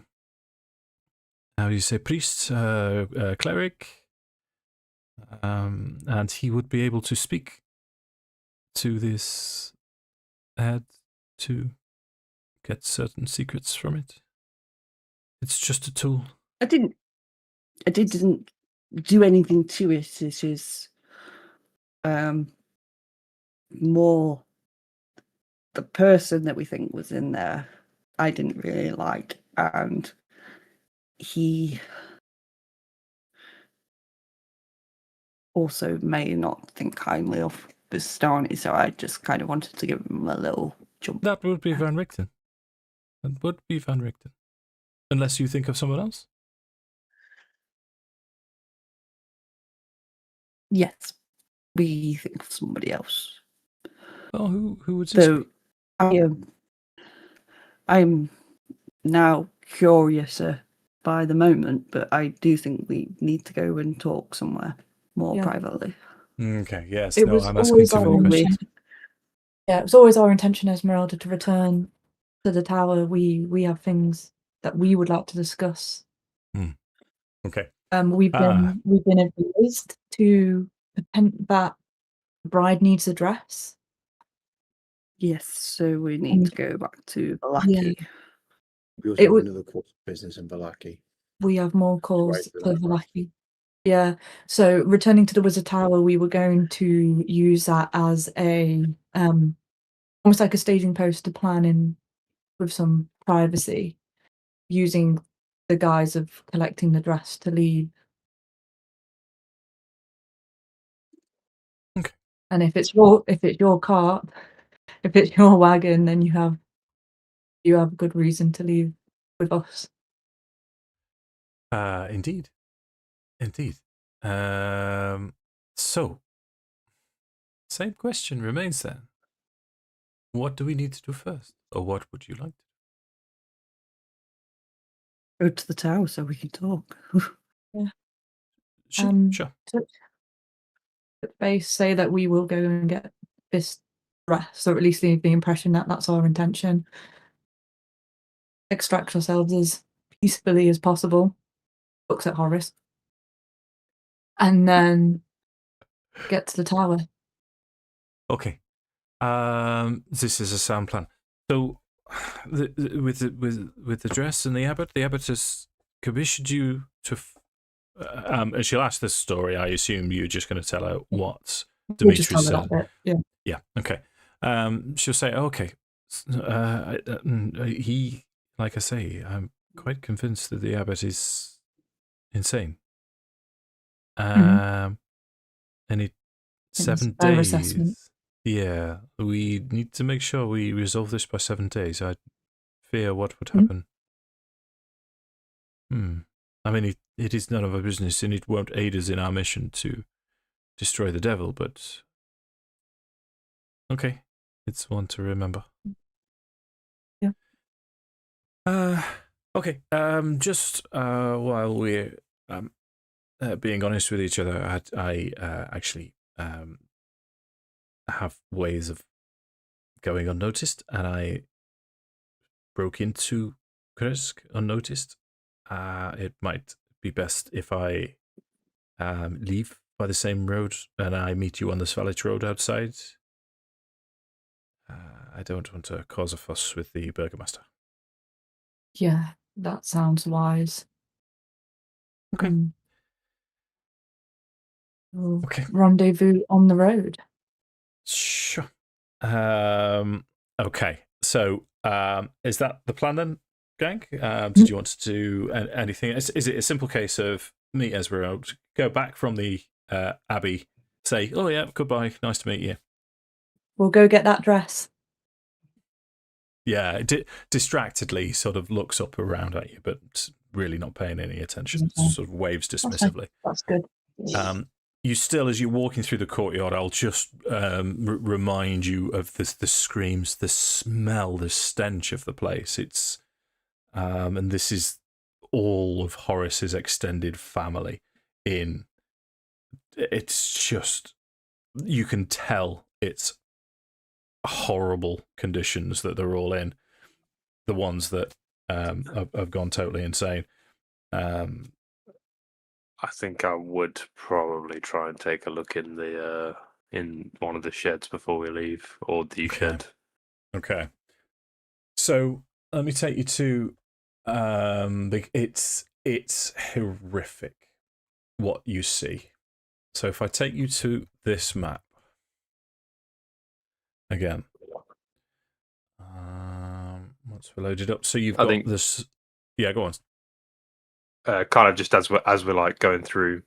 do you say, priest, cleric, and he would be able to speak to this head to get certain secrets from it. It's just a tool. I didn't do anything to it. It is more the person that we think was in there. I didn't really like, and he also may not think kindly of Vistani, so I just kind of wanted to give him a little jump. That would be Van Richten. That would be Van Richten. Unless you think of someone else? Yes, we think of somebody else. Well, who would this be? I am now curiouser by the moment, but I do think we need to go and talk somewhere more privately. Okay, yes. It No, was I'm asking too many questions. Yeah, it was always our intention, Ezmerelda, to return to the tower. We have things that we would like to discuss. Okay. We've been advised to that the bride needs a dress. Yes, so we need to go back to Vallaki. Yeah. We also have another course of business in Vallaki. We have more calls for Vallaki. Yeah, so returning to the Wizard Tower, we were going to use that as a almost like a staging post to plan in with some privacy, using the guise of collecting the dress to leave. Okay. And if it's your cart, if it's your wagon, then you have a good reason to leave with us. Indeed. So, same question remains then. What do we need to do first? Or what would you like to do? Go to the tower so we can talk. Yeah. Sure. They say that we will go and get this dress, or at least leave the impression that that's our intention. Extract ourselves as peacefully as possible. Looks at Horace. And then get to the tower. Okay. This is a sound plan. So, with the dress and the abbot has commissioned you to. And she'll ask this story. I assume you're just going to tell her what Demetrius said. Yeah. Okay. She'll say, "Okay." He, like I say, I'm quite convinced that the abbot is insane. And 7 days. Assessment. Yeah, we need to make sure we resolve this by 7 days. I fear what would happen. I mean, it is none of our business, and it won't aid us in our mission to destroy the devil, but okay, it's one to remember. Yeah. Okay. Just while we're being honest with each other, I actually have ways of going unnoticed, and I broke into Kursk unnoticed. It might be best if I leave by the same road and I meet you on the Svalich Road outside. I don't want to cause a fuss with the Burgomaster. Yeah, that sounds wise. Okay. We'll rendezvous on the road. Sure. Okay. So, is that the plan then, gang? Did you want to do anything? Is it a simple case of meet Ezmerelda, go back from the Abbey, say, "Oh yeah, goodbye, nice to meet you"? We'll go get that dress. distractedly sort of looks up around at you, but really not paying any attention. Sort of waves dismissively. That's good. You still, as you're walking through the courtyard, I'll just remind you of the screams, the smell, the stench of the place. It's and this is all of Horace's extended family in. It's just, you can tell it's horrible conditions that they're all in. The ones that have gone totally insane. I think I would probably try and take a look in the in one of the sheds before we leave, or the shed. Okay. So let me take you to it's horrific what you see. So if I take you to this map again, once we're loaded up, so you've got this. Yeah, go on. Kind of just as we're like going through,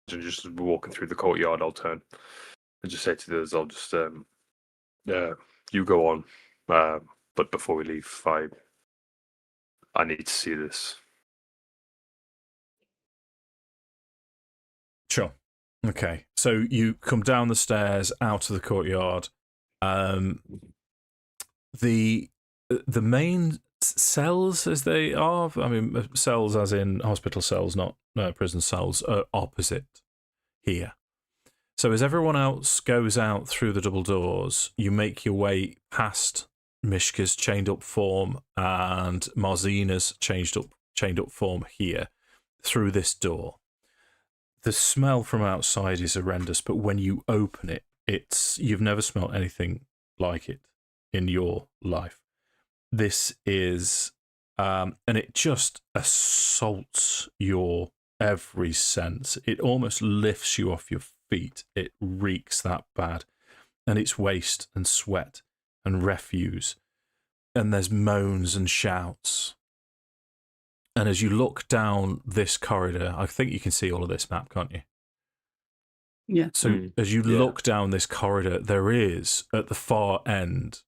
just walking through the courtyard, I'll turn and just say to the others, I'll just you go on, but before we leave, I need to see this. Sure. Okay. So you come down the stairs out of the courtyard. The main cells, as they are, I mean, cells as in hospital cells, not prison cells, are opposite here. So as everyone else goes out through the double doors, you make your way past Mishka's chained up form and Marzina's chained up form here through this door. The smell from outside is horrendous, but when you open it, you've never smelled anything like it in your life. This is, and it just assaults your every sense. It almost lifts you off your feet. It reeks that bad. And it's waste and sweat and refuse. And there's moans and shouts. And as you look down this corridor, I think you can see all of this map, can't you? Yeah. So as you look down this corridor, there is, at the far end,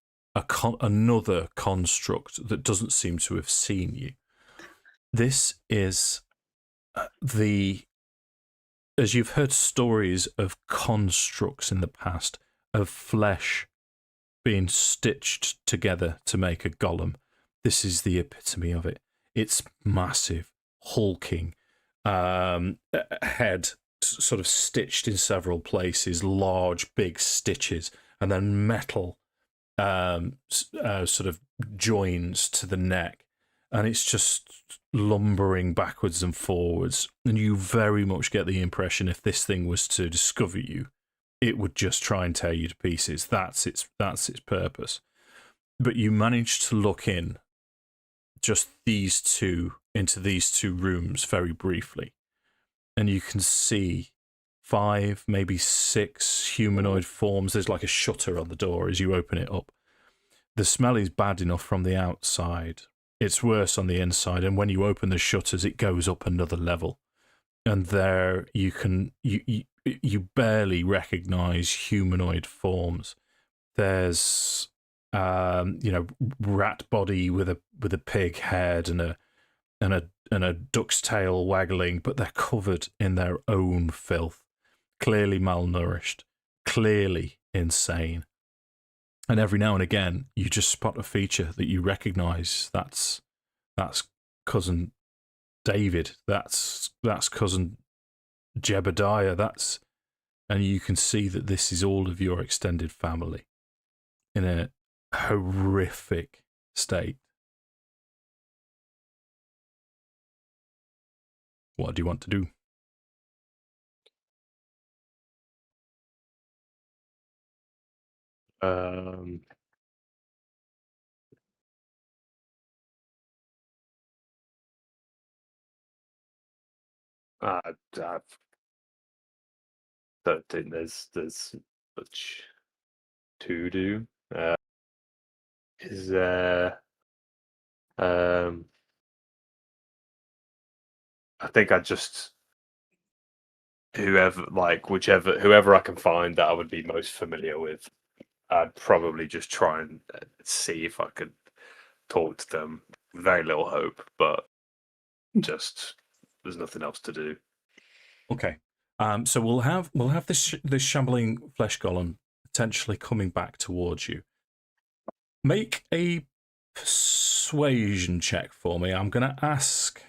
another construct that doesn't seem to have seen you. This is as you've heard stories of constructs in the past, of flesh being stitched together to make a golem, this is the epitome of it. It's massive, hulking, head sort of stitched in several places, large, big stitches, and then metal sort of joins to the neck. And it's just lumbering backwards and forwards. And you very much get the impression if this thing was to discover you, it would just try and tear you to pieces. That's its purpose. But you manage to look in just into these two rooms very briefly. And you can see 5, maybe 6 humanoid forms. There's like a shutter on the door as you open it up. The smell is bad enough from the outside. It's worse on the inside. And when you open the shutters, it goes up another level. And there you barely recognize humanoid forms. There's rat body with a pig head and a duck's tail waggling, but they're covered in their own filth, clearly malnourished, clearly insane. And every now and again, you just spot a feature that you recognise. That's cousin David. That's cousin Jebediah. And you can see that this is all of your extended family in a horrific state. What do you want to do? I don't think there's much to do. Is there? I think I just whoever I can find that I would be most familiar with. I'd probably just try and see if I could talk to them. Very little hope, but just there's nothing else to do. Okay. So we'll have this shambling flesh golem potentially coming back towards you. Make a persuasion check for me. I'm going to ask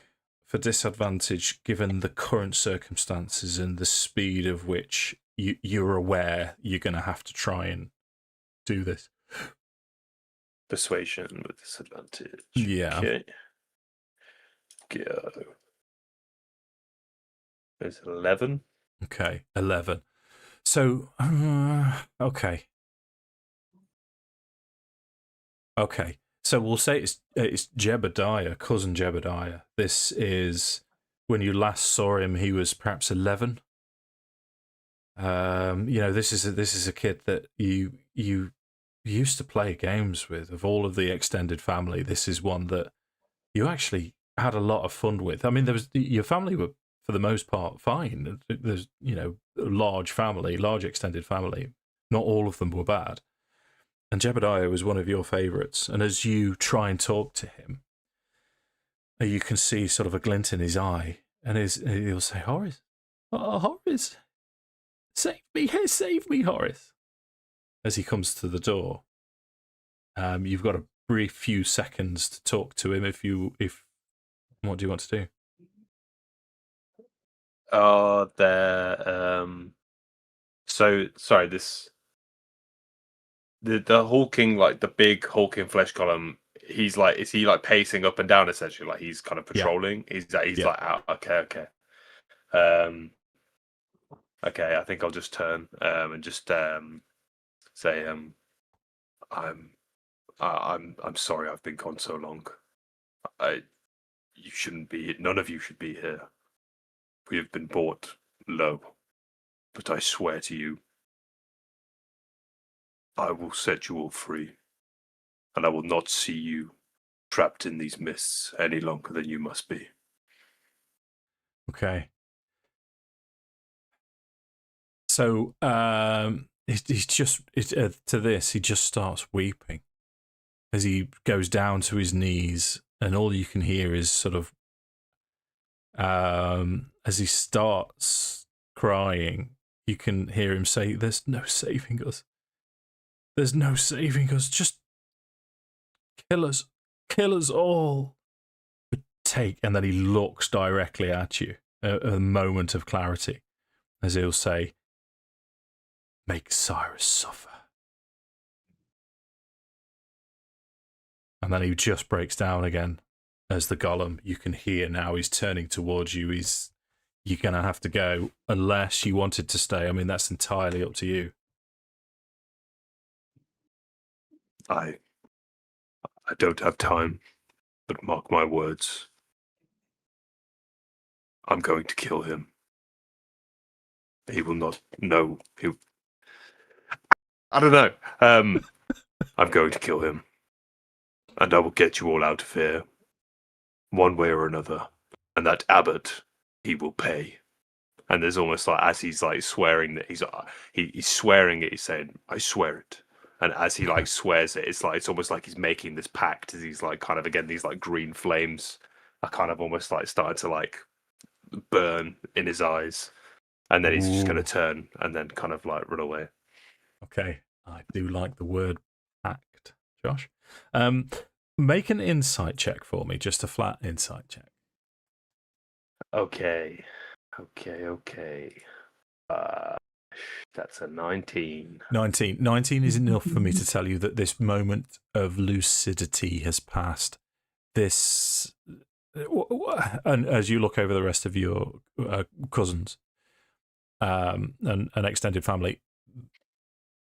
for disadvantage given the current circumstances and the speed of which you're aware you're going to have to try and do this. Persuasion with disadvantage. Yeah. Okay. Go. There's 11. Okay, 11. So, okay. Okay. So we'll say it's Jebediah, cousin Jebediah. This is when you last saw him. He was perhaps 11. This is a kid that you used to play games with. Of all of the extended family, this is one that you actually had a lot of fun with. I mean, your family were for the most part fine. There's large family, large extended family. Not all of them were bad. And Jebediah was one of your favourites. And as you try and talk to him, you can see sort of a glint in his eye. And he'll say, Horace, Horace, save me, Horace. As he comes to the door. You've got a brief few seconds to talk to him what do you want to do? So sorry, the hulking, like the big hulking flesh golem, is he like pacing up and down essentially, like he's kind of patrolling? He's like out. Okay. Okay, I think I'll just turn and just say I'm sorry I've been gone so long. You shouldn't be. None of you should be here. We have been brought low, but I swear to you, I will set you all free, and I will not see you trapped in these mists any longer than you must be. Okay. So he just starts weeping as he goes down to his knees, and all you can hear is sort of as he starts crying, you can hear him say, "There's no saving us. There's no saving us. Just kill us all." But and then he looks directly at you, a moment of clarity, as he'll say, "Make Cyrus suffer." And then he just breaks down again as the golem. You can hear now he's turning towards you. You're going to have to go unless you wanted to stay. I mean, that's entirely up to you. I don't have time, but mark my words. I'm going to kill him. He will not know. I don't know. I'm going to kill him. And I will get you all out of here, one way or another. And that abbot, he will pay. And there's almost like, as he's like swearing that he's swearing it, he's saying, I swear it. And as he like swears it, it's almost like he's making this pact as he's like kind of, again, these like green flames are kind of almost like starting to like burn in his eyes. And then he's just going to turn and then kind of like run away. Okay. I do like the word pact, Josh. Make an insight check for me, just a flat insight check. Okay. That's a 19. 19 is enough for me to tell you that this moment of lucidity has passed. And as you look over the rest of your cousins and extended family,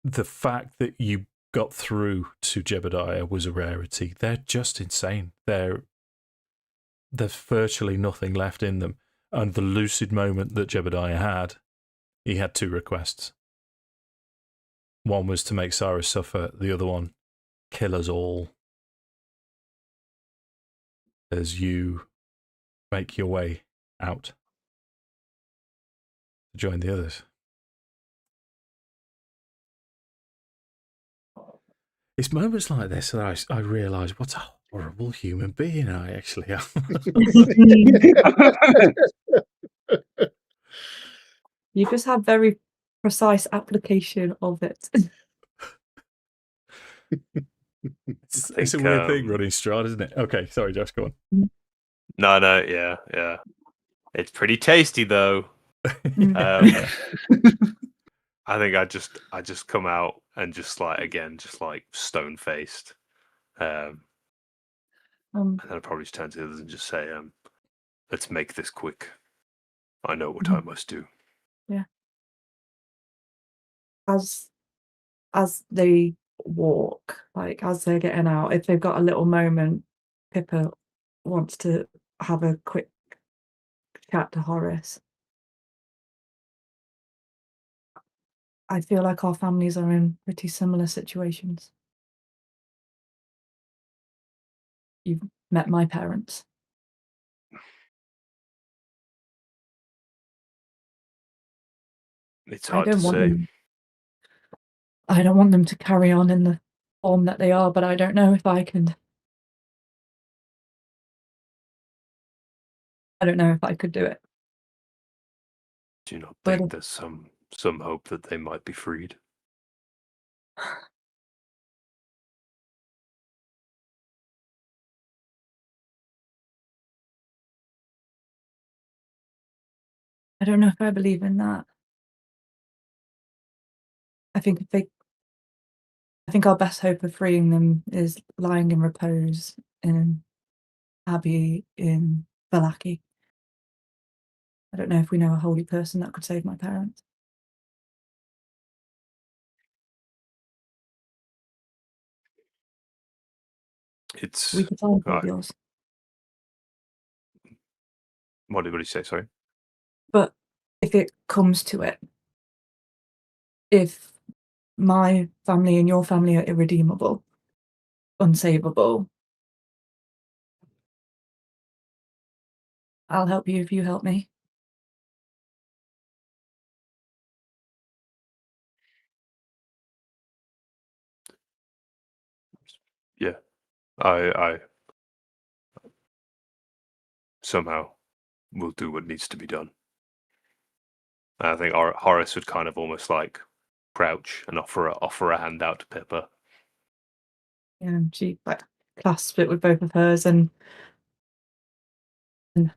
the fact that you got through to Jebediah was a rarity. They're just insane. There's virtually nothing left in them. And the lucid moment that Jebediah had, he had two requests. One was to make Cyrus suffer. The other one, kill us all. As you make your way out to join the others. It's moments like this that I realise what a horrible human being I actually am. You just have very precise application of it. It's a weird thing running Strahd, isn't it? Okay, sorry, Josh, go on. No, yeah. It's pretty tasty though. I think I just come out and just like stone faced. And then I'd probably just turn to the others and just say, let's make this quick. I know what I must do. Yeah. As they walk, like as they're getting out, if they've got a little moment, Pippa wants to have a quick chat to Horace. I feel like our families are in pretty similar situations. You've met my parents. It's hard to say. I don't want them to carry on in the form that they are, but I don't know if I can. I don't know if I could do it. Do you not think there's some hope that they might be freed? I don't know if I believe in that. I think our best hope of freeing them is lying in repose in an abbey in Valaki. I don't know if we know a holy person that could save my parents. We could find one of yours. What did he say? Sorry. But if it comes to it, if my family and your family are irredeemable, unsavable, I'll help you if you help me. Yeah, I somehow will do what needs to be done. I think Horace would kind of almost like crouch and offer a hand out to Pippa. Yeah, she like clasps it with both of hers, and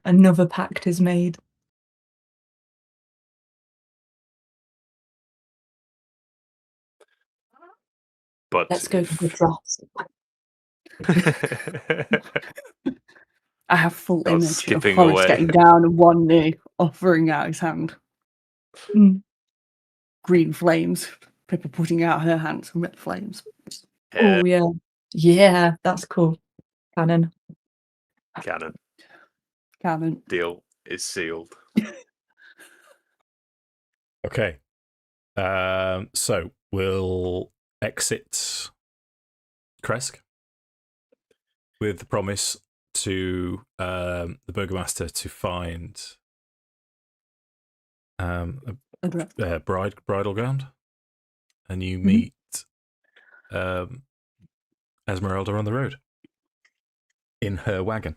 another pact is made. But let's go to the draft. I have full image of skipping Horace away. getting down on one knee, offering out his hand. Green flames. Pippa putting out her hands, red flames. Oh yeah, yeah, that's cool. Canon. Deal is sealed. Okay. So we'll exit Kresk with the promise to the Burgomaster to find a bridal ground, and you meet Ezmerelda on the road in her wagon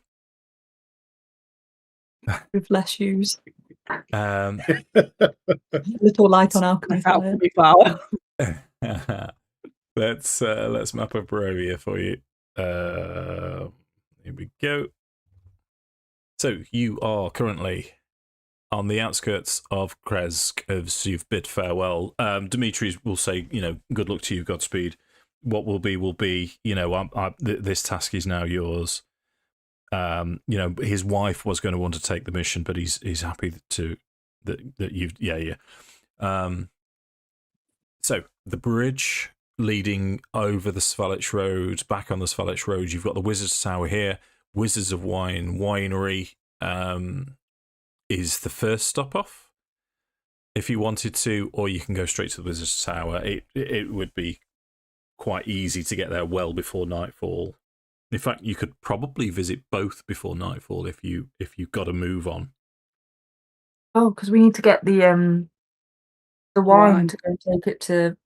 with less shoes. Little light on alchemy. Let's map up Barovia for you. Here we go. So you are currently on the outskirts of Kresk, as you've bid farewell. Dimitri will say, good luck to you, Godspeed. What will be, this task is now yours. His wife was going to want to take the mission, but he's happy that you've, so the bridge leading over the Svalich Road, back on the Svalich Road, you've got the Wizard's Tower here. Wizards of Wine Winery is the first stop off, if you wanted to, or you can go straight to the Wizard's Tower. It would be quite easy to get there well before nightfall. In fact, you could probably visit both before nightfall if you've got to move on. Oh, because we need to get the wine to go take it to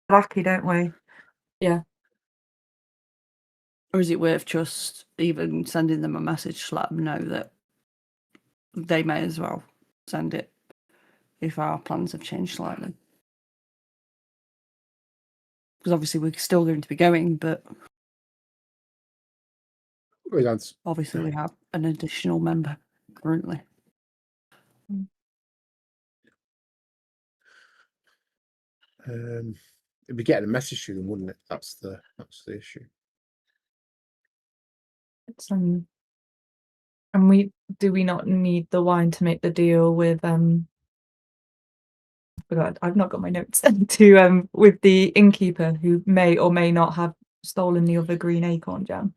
Blackie, don't we? Yeah. Or is it worth just even sending them a message to let them know that they may as well send it if our plans have changed slightly? Because obviously we're still going to be going, but obviously we have an additional member currently. It'd be getting a message to them, wouldn't it? That's the issue. It's, and do we not need the wine to make the deal with I forgot, I've not got my notes to with the innkeeper who may or may not have stolen the other green acorn jam.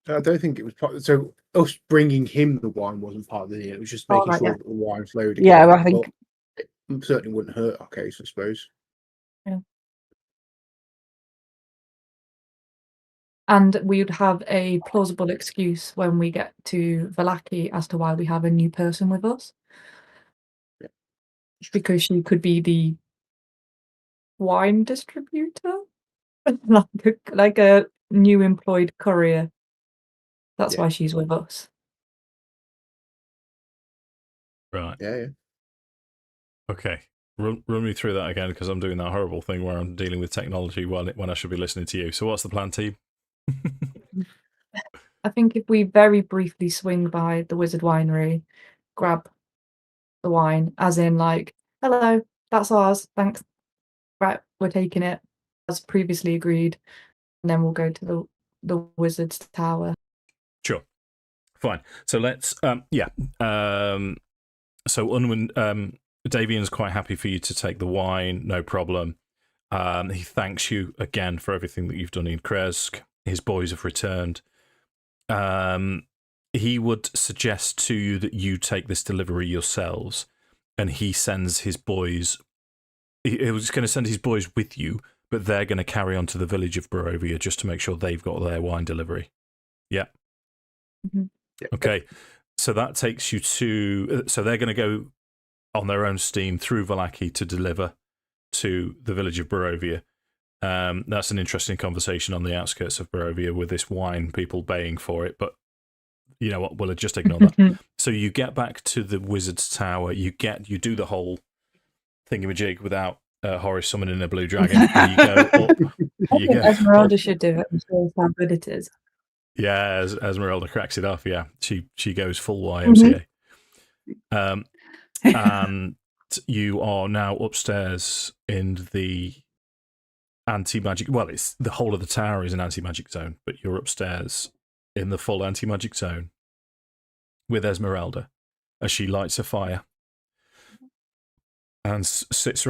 I don't think it was part. So us bringing him the wine wasn't part of the deal. It was just making sure that the wine flowed. Yeah, I think it certainly wouldn't hurt our case, I suppose. Yeah. And we would have a plausible excuse when we get to Vallaki as to why we have a new person with us. Yeah. Because she could be the wine distributor, like a new employed courier. That's why she's with us. Right. Yeah. Okay. Run me through that again, because I'm doing that horrible thing where I'm dealing with technology when I should be listening to you. So what's the plan, team? I think if we very briefly swing by the Wizard Winery, grab the wine, as in like, hello, that's ours, thanks. Right, we're taking it as previously agreed, and then we'll go to the Wizard's Tower. Sure. Fine. So let's so Unwin Davian's quite happy for you to take the wine, no problem. He thanks you again for everything that you've done in Kresk. His boys have returned. He would suggest to you that you take this delivery yourselves, and he sends his boys. He was going to send his boys with you, but they're going to carry on to the village of Barovia just to make sure they've got their wine delivery. Yeah. Mm-hmm. Okay. So that takes you to. So they're going to go on their own steam through Vallaki to deliver to the village of Barovia. That's an interesting conversation on the outskirts of Barovia with this wine, people baying for it, but you know what, we'll just ignore that. So you get back to the Wizard's Tower, you do the whole thingamajig without Horace summoning a blue dragon, and you go up. Ezmerelda should do it and show us how good it is. Yeah, Ezmerelda cracks it off, yeah. She goes full YMCA. And you are now upstairs in the anti-magic. Well, it's the whole of the tower is an anti-magic zone, but you're upstairs in the full anti-magic zone with Ezmerelda as she lights a fire and spins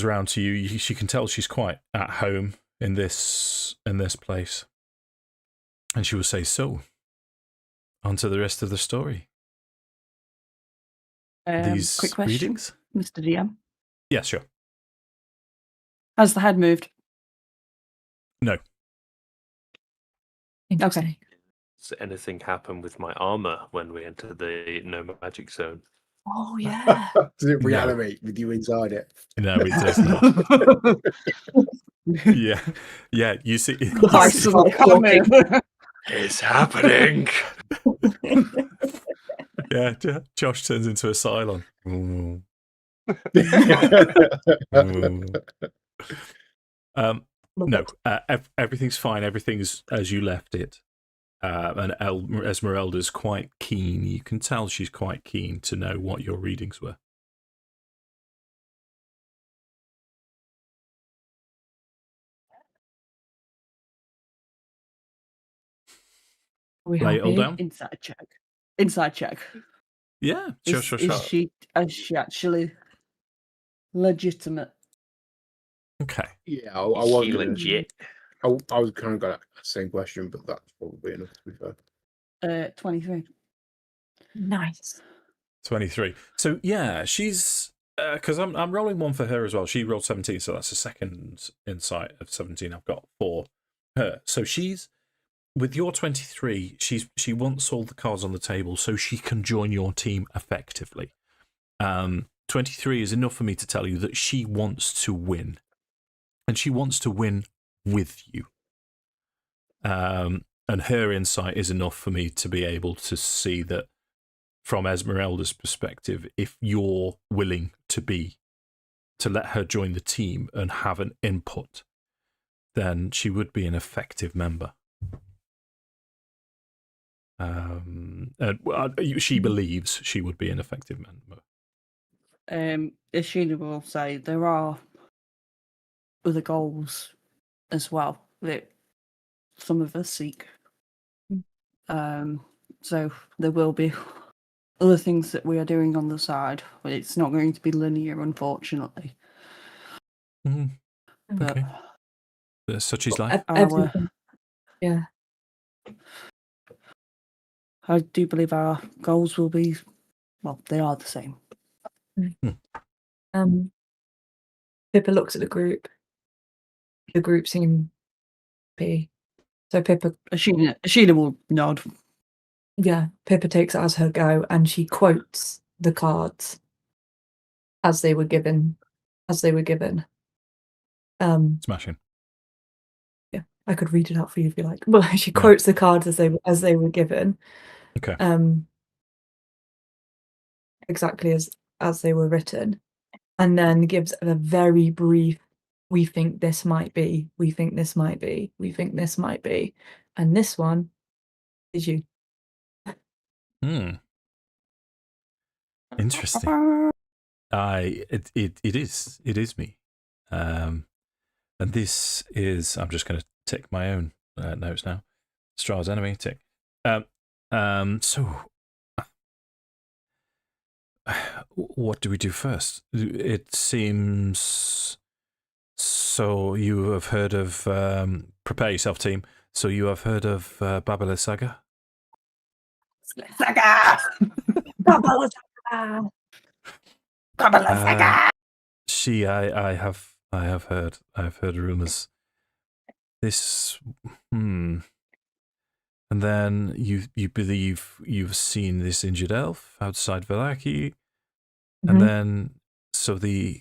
around to you. She can tell she's quite at home in this place, and she will say, "So, on to the rest of the story." These quick question, readings, Mr. DM. Yeah, sure. Has the head moved? No. Okay. Does anything happen with my armor when we enter the no magic zone? Oh yeah. Does it reanimate with you inside it? No, it does not. Yeah. You see, It's happening. Yeah, Josh turns into a Cylon. No, everything's fine. Everything's as you left it. And Ezmerelda's quite keen. You can tell she's quite keen to know what your readings were. Lay it all down. Inside check. Yeah, sure. Is she actually legitimate? Okay. Yeah, I was legit. I was kind of got the same question, but that's probably enough to be fair. 23. Nice. 23. So yeah, she's because I'm rolling one for her as well. She rolled 17, so that's a second insight of 17 I've got for her. So she's with your 23. She wants all the cards on the table so she can join your team effectively. 23 is enough for me to tell you that she wants to win, and she wants to win with you. And her insight is enough for me to be able to see that from Ezmerelda's perspective, if you're willing to let her join the team and have an input, then she would be an effective member. She believes she would be an effective member. Ashina will say there are other goals as well that some of us seek. So there will be other things that we are doing on the side, but it's not going to be linear, unfortunately. Okay. Such is life. Yeah. I do believe our goals will be, well, they are the same. Pippa looks at the group. The group seem happy. So Pippa... Ashina will nod. Yeah, Pippa takes it as her go, and she quotes the cards as they were given. Smashing. Yeah, I could read it out for you if you like. Well, she quotes the cards as they were given. Okay. Exactly as they were written, and then gives a very brief. We think this might be. We think this might be. We think this might be, and this one is you. Interesting. It is me. And this is, I'm just going to tick my own notes now. Strahd's enemy, tick. So what do we do first? It seems, so you have heard of, prepare yourself, team. So you have heard of Babala Saga? Saga! Babala Saga! Babala Saga! I have heard rumors. This, and then you believe you've seen this injured elf outside Vallaki, and then so the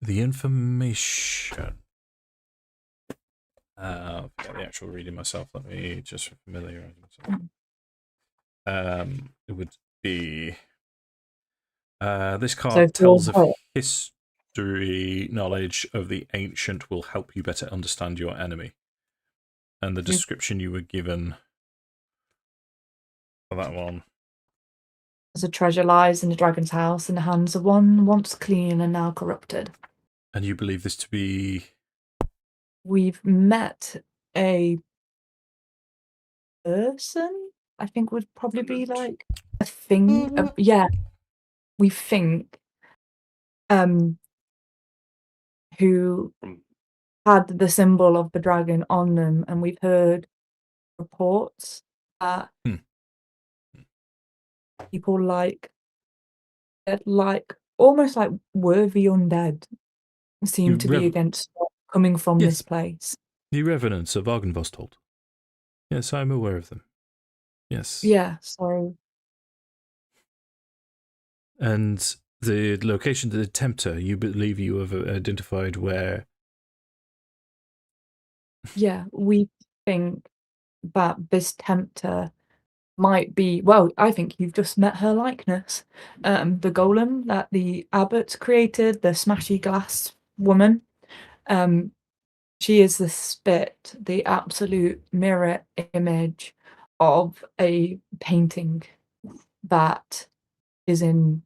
information. I've got the actual reading myself. Let me just familiarize myself. It would be this card tells of history knowledge of the ancient will help you better understand your enemy. And the description you were given for that one. As a treasure lies in the dragon's house in the hands of one once clean and now corrupted. And you believe this to be? We've met a person, I think would probably be like a thing. We think who had the symbol of the dragon on them, and we've heard reports that people like almost like worthy undead seem to be against coming from this place. The revenants of Argynvostold. Yes, I'm aware of them. Yes. Yeah, so. And the location of the tempter, you believe you have identified where? Yeah, we think that this tempter might be, well, I think you've just met her likeness. The golem that the abbot created, the smashy glass woman. She is the spit, the absolute mirror image of a painting that is in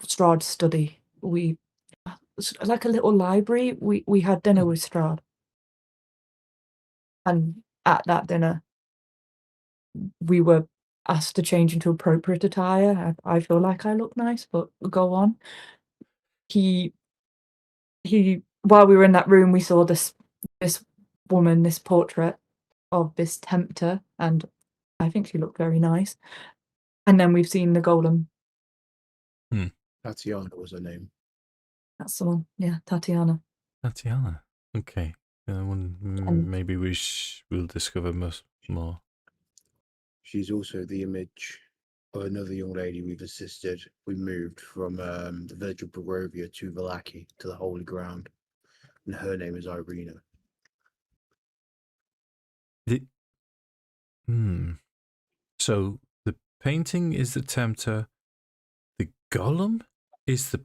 Strahd's study. Like a little library. We had dinner with Strahd. And at that dinner, we were asked to change into appropriate attire. I feel like I look nice, but go on. He while we were in that room, we saw this woman, this portrait of this tempter, and I think she looked very nice. And then we've seen the golem. Tatiana was her name. That's the one. Yeah, Tatiana. Tatiana. Okay. Maybe we'll discover much more. She's also the image of another young lady we've assisted. We moved from the village of Barovia to Vallaki, to the Holy Ground. And her name is Irina. So the painting is the tempter, the golem is the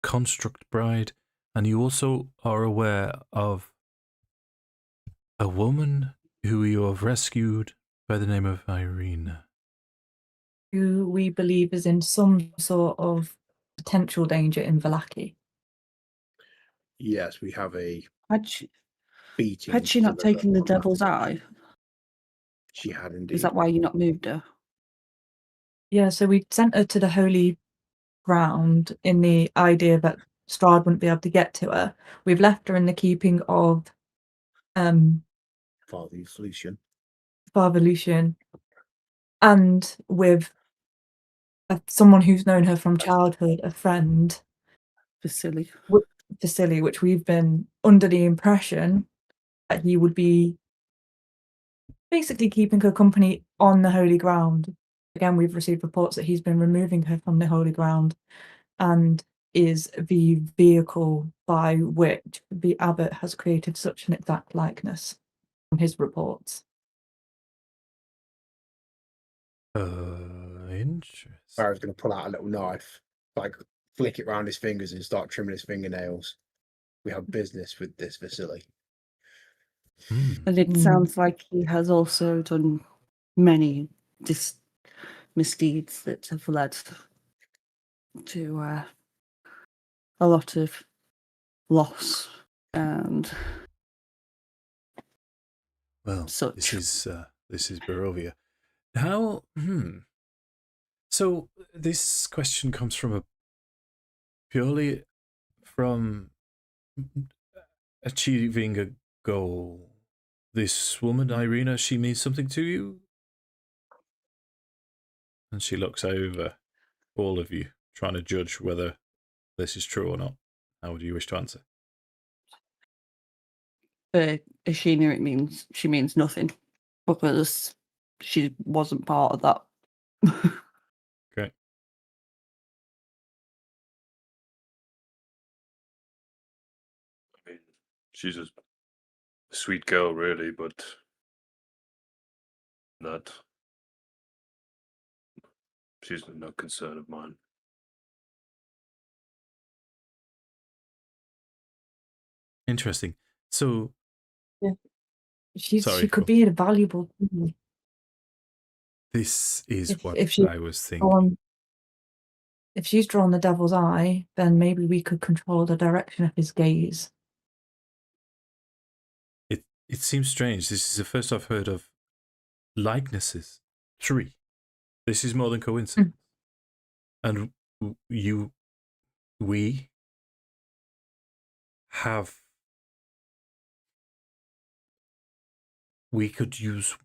construct bride, and you also are aware of a woman who you have rescued by the name of Irene. Who we believe is in some sort of potential danger in Vallaki. Yes, we have a Had she beating. not taken the devil's eye? She had indeed. Is that why you not moved her? Yeah, so we sent her to the holy ground in the idea that Strahd wouldn't be able to get to her. We've left her in the keeping of Father Lucian. Father Lucian, and with someone who's known her from childhood, a friend, Vasily. Vasily, which we've been under the impression that he would be basically keeping her company on the holy ground. Again, we've received reports that he's been removing her from the holy ground and is the vehicle by which the abbot has created such an exact likeness from his reports. Interesting. Barry's going to pull out a little knife, like flick it around his fingers and start trimming his fingernails. We have business with this Vasily. And it sounds like he has also done many misdeeds that have led to a lot of loss and such. This is Barovia. How? So this question comes from purely from achieving a goal. This woman, Irina, she means something to you? And she looks over all of you, trying to judge whether this is true or not. How would you wish to answer? For Ashina, she means nothing because she wasn't part of that. Okay. I mean, she's a sweet girl, really, but she's no concern of mine. Interesting. So, yeah, she could be a valuable tool. This is what I was thinking. If she's drawn the devil's eye, then maybe we could control the direction of his gaze. It seems strange. This is the first I've heard of likenesses. 3. This is more than coincidence. And we have... We could use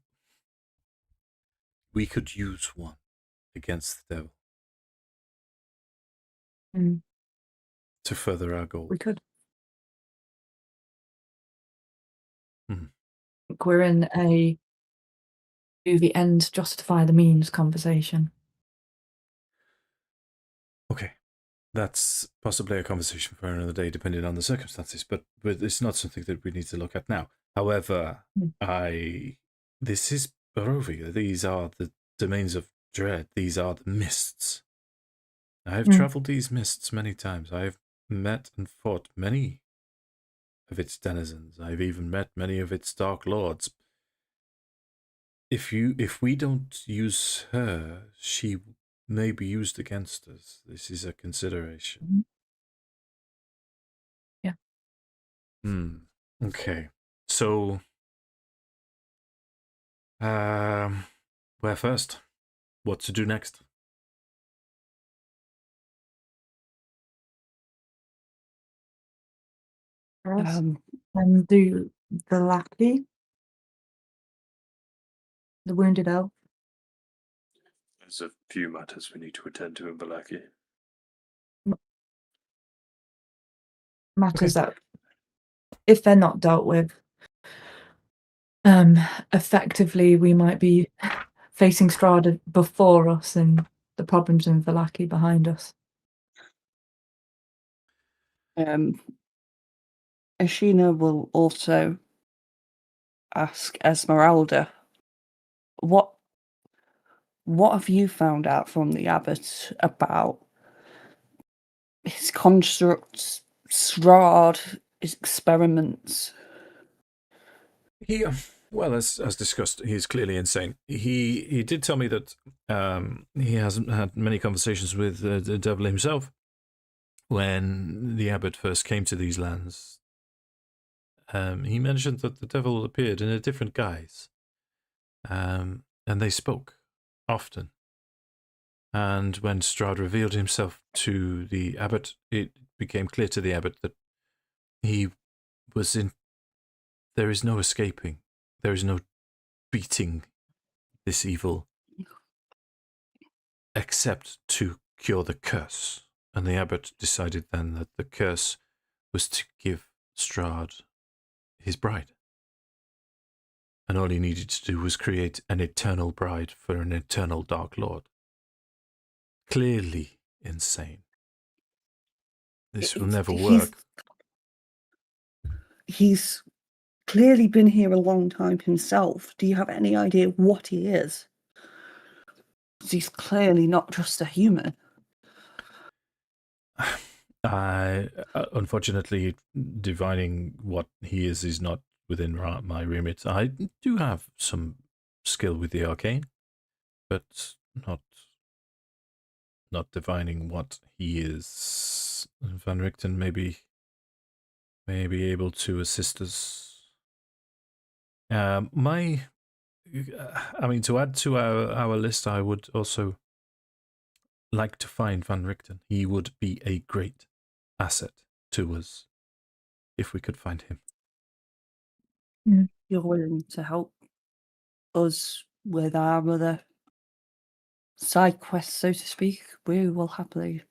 one against the devil to further our goal. We could. We're in a do the ends justify the means conversation. Okay. That's possibly a conversation for another day, depending on the circumstances, but it's not something that we need to look at now. However, this is Barovia. These are the domains of dread. These are the mists. I have travelled these mists many times. I have met and fought many of its denizens. I've even met many of its dark lords. If we don't use her, she may be used against us. This is a consideration. Yeah. Okay. So, where first? What to do next? And do the lackey, the wounded elf. There's a few matters we need to attend to in Vallaki. Matters that, if they're not dealt with, effectively we might be facing Strahd before us and the problems in Vallaki behind us. Ashina will also ask Ezmerelda, what have you found out from the abbot about his constructs, Strahd, his experiments? Well, as discussed, he's clearly insane. He did tell me that he hasn't had many conversations with the devil himself. When the abbot first came to these lands, he mentioned that the devil appeared in a different guise, and they spoke often. And when Strahd revealed himself to the abbot, it became clear to the abbot that he was in. There is no escaping. There is no beating this evil except to cure the curse. And the abbot decided then that the curse was to give Strahd his bride. And all he needed to do was create an eternal bride for an eternal Dark Lord. Clearly insane. This will never work. He's clearly been here a long time himself. Do you have any idea what he is? He's clearly not just a human. Unfortunately, divining what he is not within my remit. I do have some skill with the arcane, but not divining what he is. Van Richten may be able to assist us. To add to our list, I would also like to find Van Richten. He would be a great asset to us if we could find him. You're willing to help us with our other side quests, so to speak. We will happily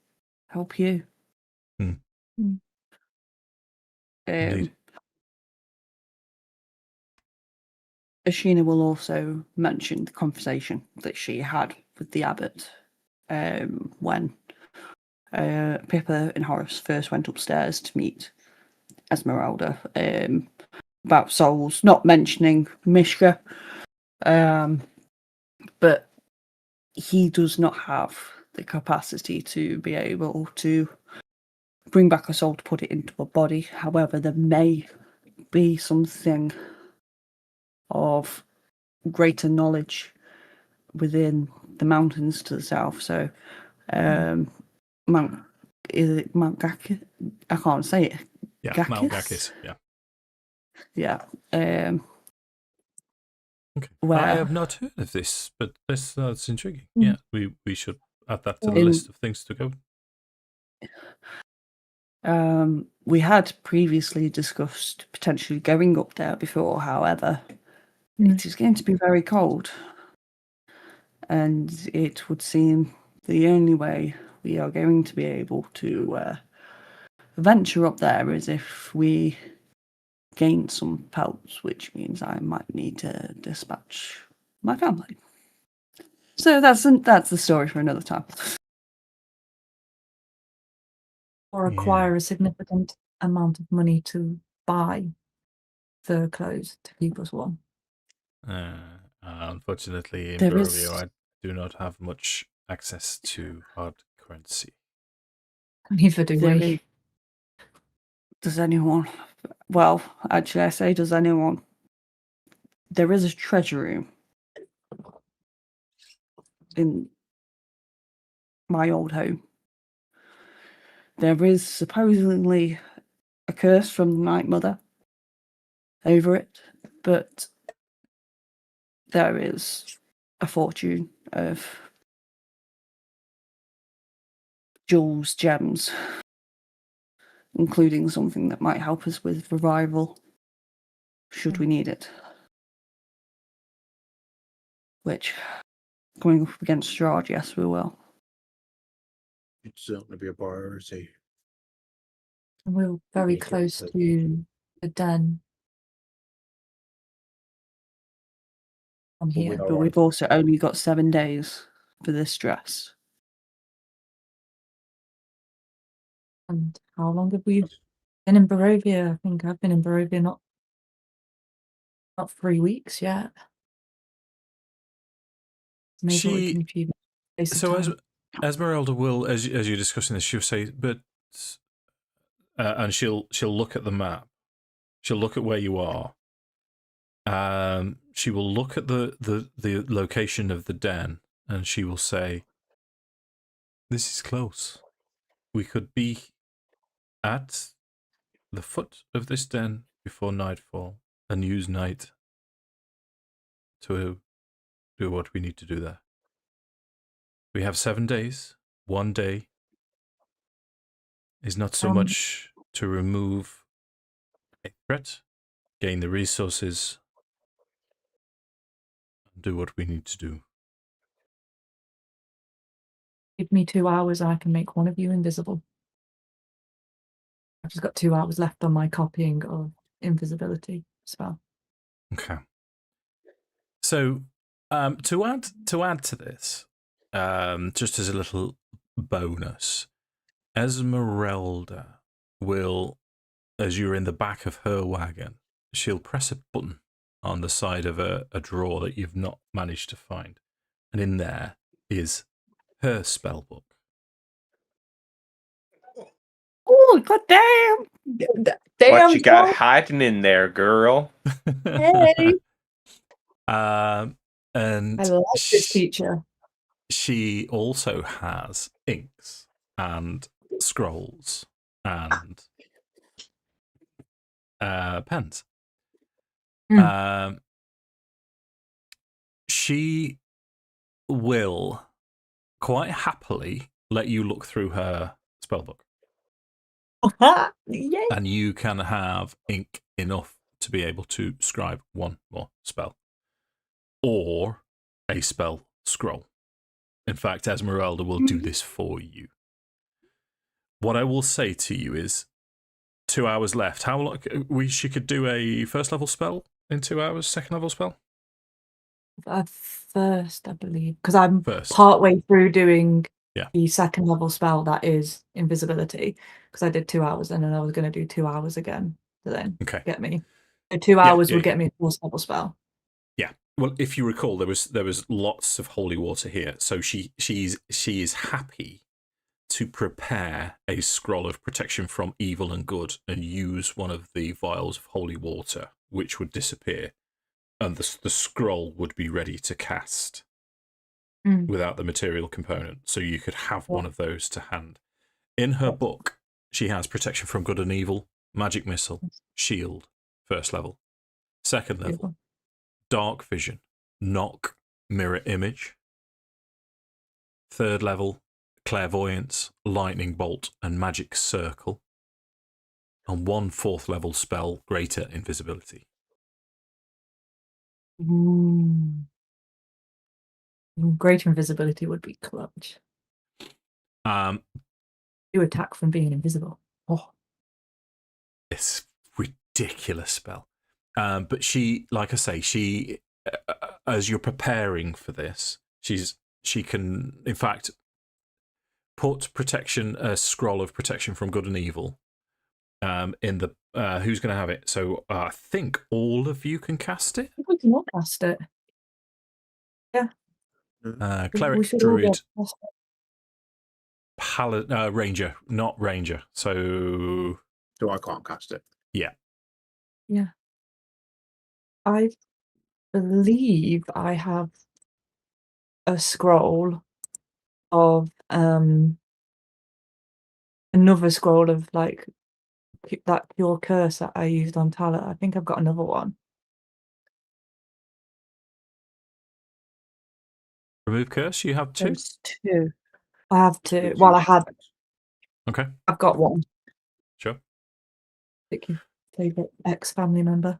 help you. Indeed. Ashina will also mention the conversation that she had with the abbot when Pippa and Horace first went upstairs to meet Ezmerelda about souls, not mentioning Mishka, but he does not have the capacity to be able to bring back a soul to put it into a body. However, there may be something of greater knowledge within the mountains to the south. So, Mount Gakis? I can't say it. Yeah, Gakis? Mount Gakis. Yeah. Yeah. Okay. Where, I have not heard of this, but that's intriguing. Yeah, we should add that to the list of things to go. We had previously discussed potentially going up there before, however, it is going to be very cold. And it would seem the only way we are going to be able to venture up there is if we gain some pelts, which means I might need to dispatch my family. So that's the story for another time. Or acquire a significant amount of money to buy fur clothes to keep us warm. Unfortunately, in Belview, I do not have much access to hard currency. Neither do we. Does anyone? Well, actually, I say, does anyone? There is a treasure room in my old home. There is supposedly a curse from the Night Mother over it, but there is a fortune of jewels, gems, including something that might help us with revival, should we need it. Which, going up against Strahd, yes, we will. It's certainly be a priority. And we're very close to the den. From here. But we've also only got 7 days for this dress. And how long have we been in Barovia? I think I've been in Barovia not Not 3 weeks yet. Maybe we can achieve it. So as Ezmerelda will, as you're discussing this, she'll say, but and she'll look at the map. She'll look at where you are. She will look at the location of the den, and she will say, "This is close. We could be at the foot of this den before nightfall, and use night to do what we need to do there. We have 7 days. 1 day is not so much to remove a threat, gain the resources, and do what we need to do." Give me 2 hours and I can make one of you invisible. I've just got 2 hours left on my copying of invisibility spell. Okay. So to add to this, just as a little bonus, Ezmerelda will, as you're in the back of her wagon, she'll press a button on the side of a drawer that you've not managed to find, and in there is her spell book. Oh, goddamn! What you got hiding in there, girl? Hey! And I love this teacher. She also has inks and scrolls and pens. She will quite happily let you look through her spellbook. Yay. And you can have ink enough to be able to scribe one more spell. Or a spell scroll. In fact, Ezmerelda will do this for you. What I will say to you is 2 hours left. How long she could do a first level spell in 2 hours, second level spell? First, I believe, because I'm partway through doing the second level spell that is invisibility. Because I did 2 hours and then I was going to do 2 hours again to then get me. So 2 hours would get me a first level spell. Yeah. Well, if you recall, there was lots of holy water here, so she is happy to prepare a scroll of protection from evil and good and use one of the vials of holy water, which would disappear, and the scroll would be ready to cast without the material component. So you could have one of those to hand. In her book, she has protection from good and evil, magic missile, shield, first level. Second level, dark vision, knock, mirror image. Third level, clairvoyance, lightning bolt, and magic circle. And 1 4th level spell, greater invisibility. Greater invisibility would be clutch. You attack from being invisible. Oh, it's ridiculous spell. But she, like I say, she, as you're preparing for this, she can, in fact, put protection, a scroll of protection from good and evil, in the who's going to have it. So I think all of you can cast it. We can all cast it. Yeah. Cleric, Druid, Paladin, Ranger, not Ranger. So I can't cast it. Yeah. Yeah. I believe I have a scroll of another scroll of like that pure curse that I used on Talat. I think I've got another one. Remove curse. You have 2. There's 2. I have 2. Well, I had. Okay. I've got 1. Sure. Pick your favorite ex-family member.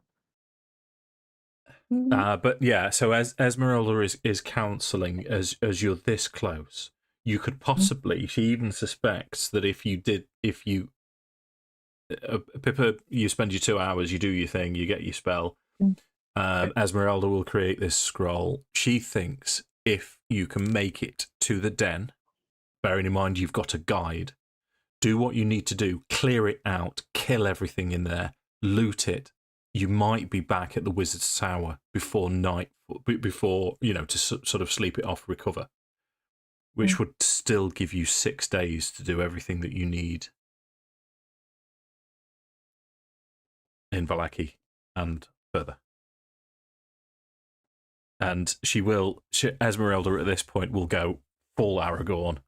But yeah, so as Ezmerelda is counselling, as you're this close, you could possibly. She even suspects that if you Pippa, you spend your 2 hours, you do your thing, you get your spell. Ezmerelda will create this scroll. She thinks if you can make it to the den, bearing in mind you've got a guide, do what you need to do, clear it out, kill everything in there, loot it, you might be back at the Wizard's Tower before night, before, to sort of sleep it off, recover, which would still give you 6 days to do everything that you need in Vallaki and further. And Ezmerelda at this point will go full Aragorn.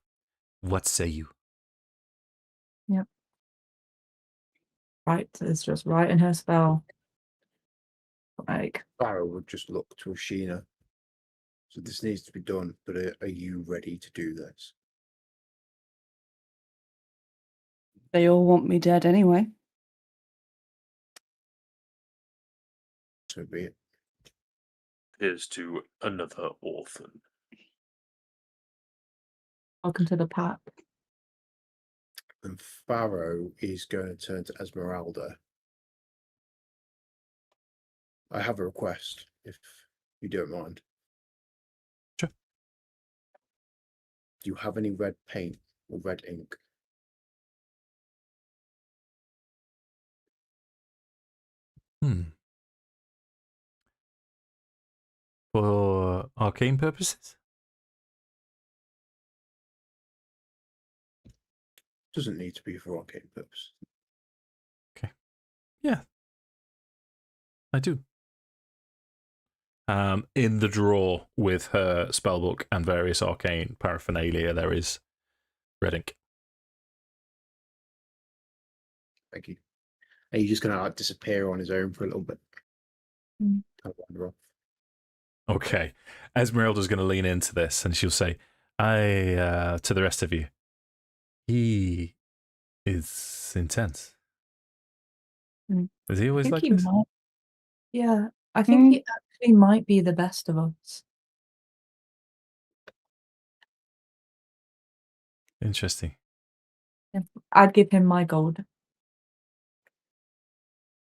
What say you? Yep. Right, it's just writing her spell. Like, Farrow would just look to Ashina. So this needs to be done, but are you ready to do this? They all want me dead anyway. So be it. Here's to another orphan. welcome to the pack. And Farrow is going to turn to Ezmerelda. I have a request, if you don't mind. Sure. Do you have any red paint or red ink? For arcane purposes? Doesn't need to be for arcane purposes. Okay. Yeah. I do. In the drawer with her spellbook and various arcane paraphernalia, there is red ink. Thank you. Are you just going to disappear on his own for a little bit? Mm. Kind of wander off. Okay. Ezmerelda's going to lean into this and she'll say, to the rest of you, he is intense. Is he always like this? Yeah, I think he actually might be the best of us. Interesting. I'd give him my gold.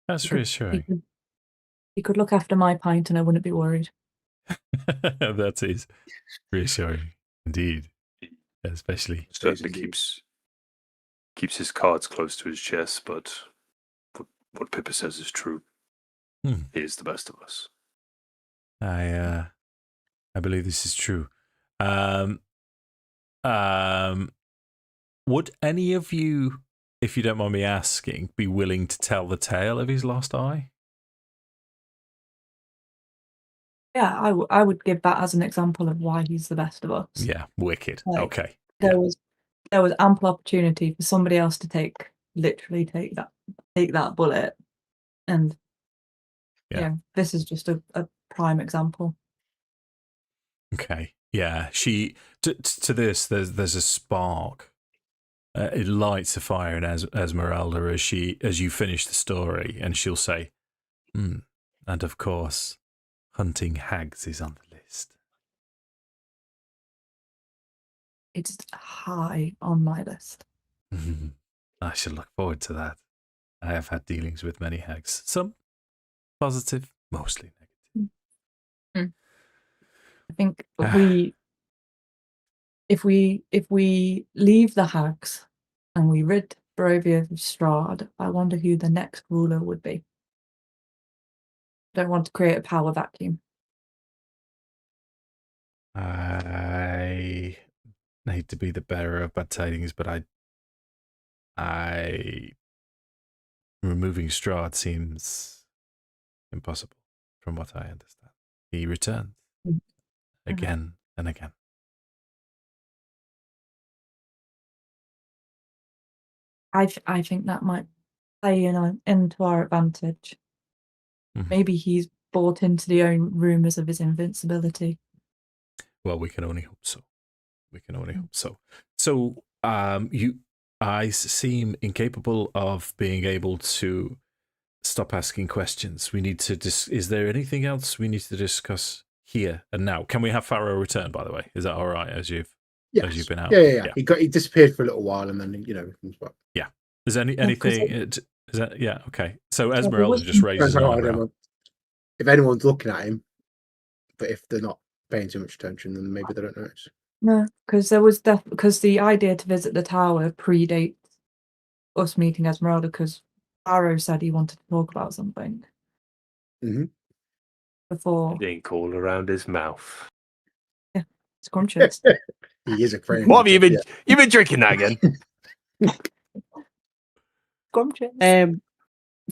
That's reassuring. He could look after my pint and I wouldn't be worried. That is reassuring indeed. Especially. Certainly keeps his cards close to his chest, but what Pippa says is true. He is the best of us. I believe this is true. Would any of you, if you don't mind me asking, be willing to tell the tale of his lost eye? Yeah, I would give that as an example of why he's the best of us. Yeah, wicked. Like, okay. There was ample opportunity for somebody else to take that bullet, and this is just a prime example. Okay. Yeah. She to this. There's a spark. It lights a fire in Ezmerelda as you finish the story, and she'll say, and of course, hunting hags is on the list. It's high on my list. I shall look forward to that. I have had dealings with many hags. Some positive, mostly negative. I think if we leave the hags and we rid Barovia of Strahd, I wonder who the next ruler would be. Don't want to create a power vacuum. I hate to be the bearer of bad tidings, but I removing Strahd seems impossible from what I understand. He returns again and again. I think that might play into our advantage. Maybe he's bought into the own rumours of his invincibility. Well, we can only hope so. So, I seem incapable of being able to stop asking questions. We need to is there anything else we need to discuss here and now? Can we have Farrow return, by the way? Is that all right as you've been out? Yeah. He disappeared for a little while and then he comes back. Yeah. Is there anything is that okay. So Ezmerelda just raises an eyebrow. If anyone's looking at him, but if they're not paying too much attention, then maybe they don't notice. No, because the idea to visit the tower predates us meeting Ezmerelda, because Farrow said he wanted to talk about something. before. Ink all around his mouth. Yeah, it's scrumptious. He is a crazy. What have you been? You've been drinking that again? Scrumptious. I'm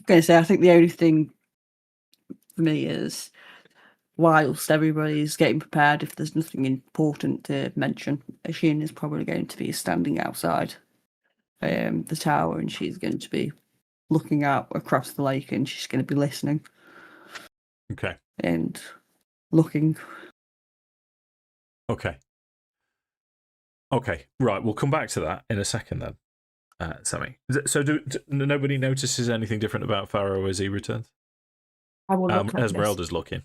going to say, I think the only thing for me is, whilst everybody's getting prepared, if there's nothing important to mention, Ashina is probably going to be standing outside the tower, and she's going to be looking out across the lake, and she's going to be listening. Okay. And looking. Okay. Okay. Right. We'll come back to that in a second then, Sammi. So nobody notices anything different about Farrow as he returns? I will look at Ezmerelda's looking.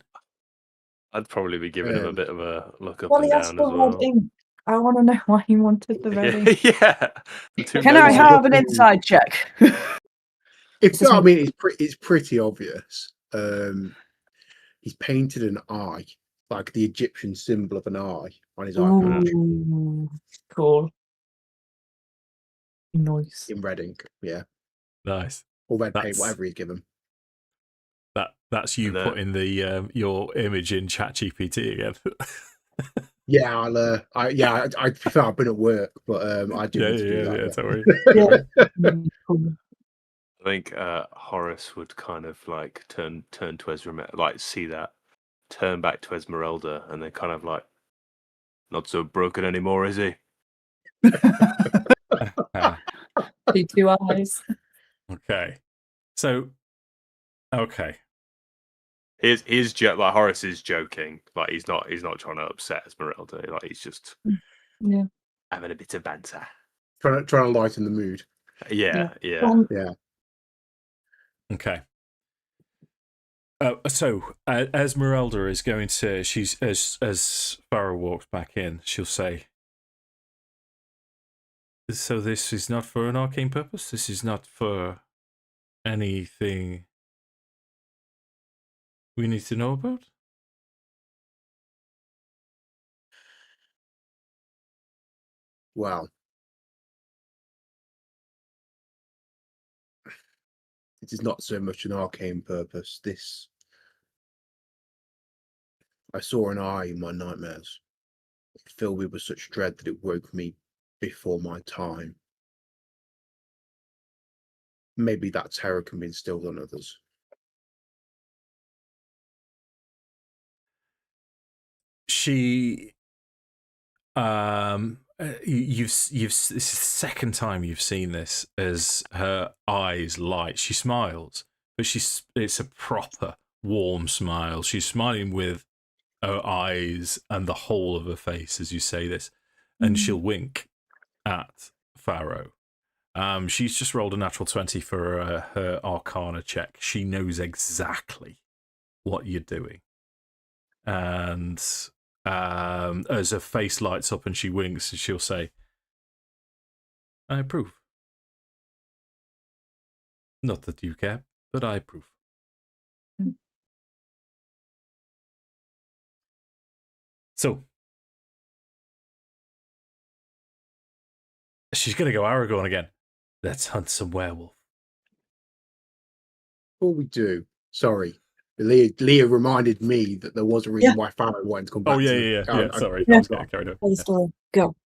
I'd probably be giving him a bit of a look up well, and he has down the as well. red ink. I want to know why he wanted the red ink. Yeah. Can I have an inside check? If I mean, it's pretty obvious. He's painted an eye, like the Egyptian symbol of an eye, on his eye patch. Ooh, cool. Nice. In red ink, yeah. Nice. Or red paint, whatever he's given. That's you putting the your image in ChatGPT again. Yeah, I prefer I've been at work, but I do need to do that. Yeah, don't worry. I think Horace would kind of like turn to Ezmerelda, like see that, turn back to Ezmerelda, and then kind of like, not so broken anymore, is he? The two eyes. Okay. So, okay. He's like Horace is joking. Like he's not trying to upset Ezmerelda. Like he's just having a bit of banter. Trying to lighten the mood. Yeah. Okay. So Ezmerelda is going to. She's as Farrow walks back in. She'll say, "So this is not for an arcane purpose. This is not for anything we need to know about." Well, it is not so much an arcane purpose. I saw an eye in my nightmares. It filled me with such dread that it woke me before my time. Maybe that terror can be instilled on others. She, this is the second time you've seen this as her eyes light. She smiles, but it's a proper warm smile. She's smiling with her eyes and the whole of her face as you say this, and she'll wink at Farrow. She's just rolled a natural 20 for her Arcana check. She knows exactly what you're doing, and as her face lights up and she winks, and she'll say, "I approve. Not that you care, but I approve." So she's going to go Aragorn again. Let's hunt some werewolf. Before we do, sorry, Leah reminded me that there was a reason why Farrow wanted to come back. Sorry. Carry on. Go.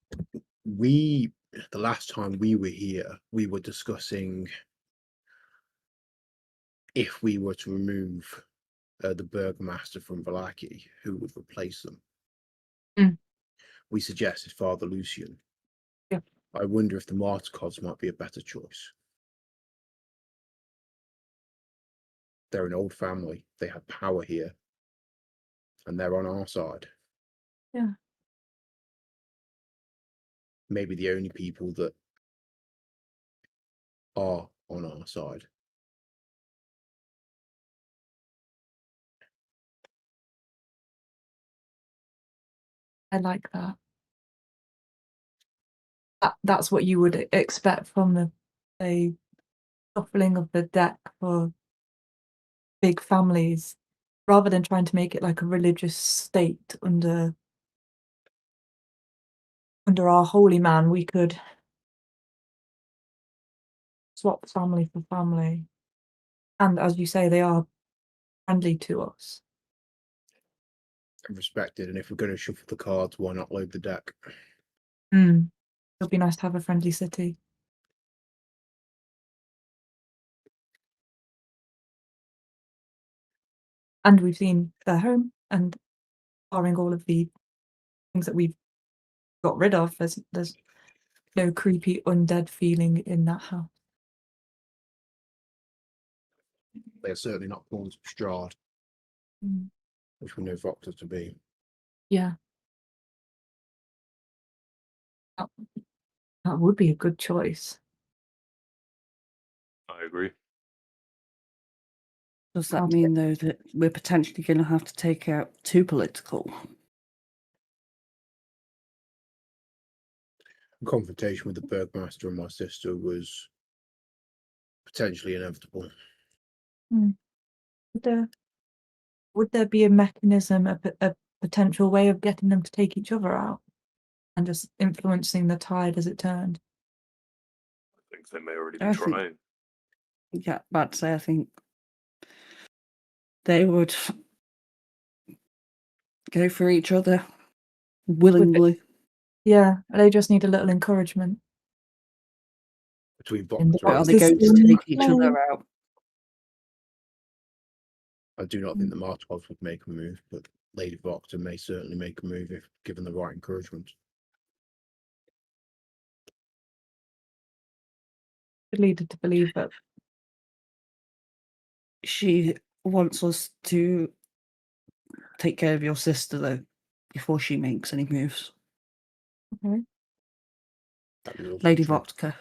The last time we were here, we were discussing if we were to remove the Burgomaster from Vallaki, who would replace them. We suggested Father Lucian. Yeah. I wonder if the Martikovs might be a better choice. They're an old family. They have power here. And they're on our side. Yeah. Maybe the only people that are on our side. I like that. That's what you would expect from a shuffling of the deck for big families, rather than trying to make it like a religious state under our holy man. We could swap family for family, and as you say, they are friendly to us. Respected, and if we're going to shuffle the cards, why not load the deck? It'll be nice to have a friendly city. And we've seen their home, and barring all of the things that we've got rid of, there's no creepy undead feeling in that house. They're certainly not pawns of Strahd, which we know Voctor to be. Yeah. That would be a good choice. I agree. Does that mean, though, that we're potentially going to have to take out 2 political? Confrontation with the Burgmaster and my sister was potentially inevitable. Would there be a mechanism, a potential way of getting them to take each other out and just influencing the tide as it turned? I think they may already be trying. Yeah, about to say, I think they would go for each other willingly. Yeah, they just need a little encouragement. Between But are Voctor they going to take each other out? I do not think the Martovs would make a move, but Lady Voctor may certainly make a move if given the right encouragement. Could lead her to believe that She wants us to take care of your sister, though, before she makes any moves. Okay. Lady Vodka.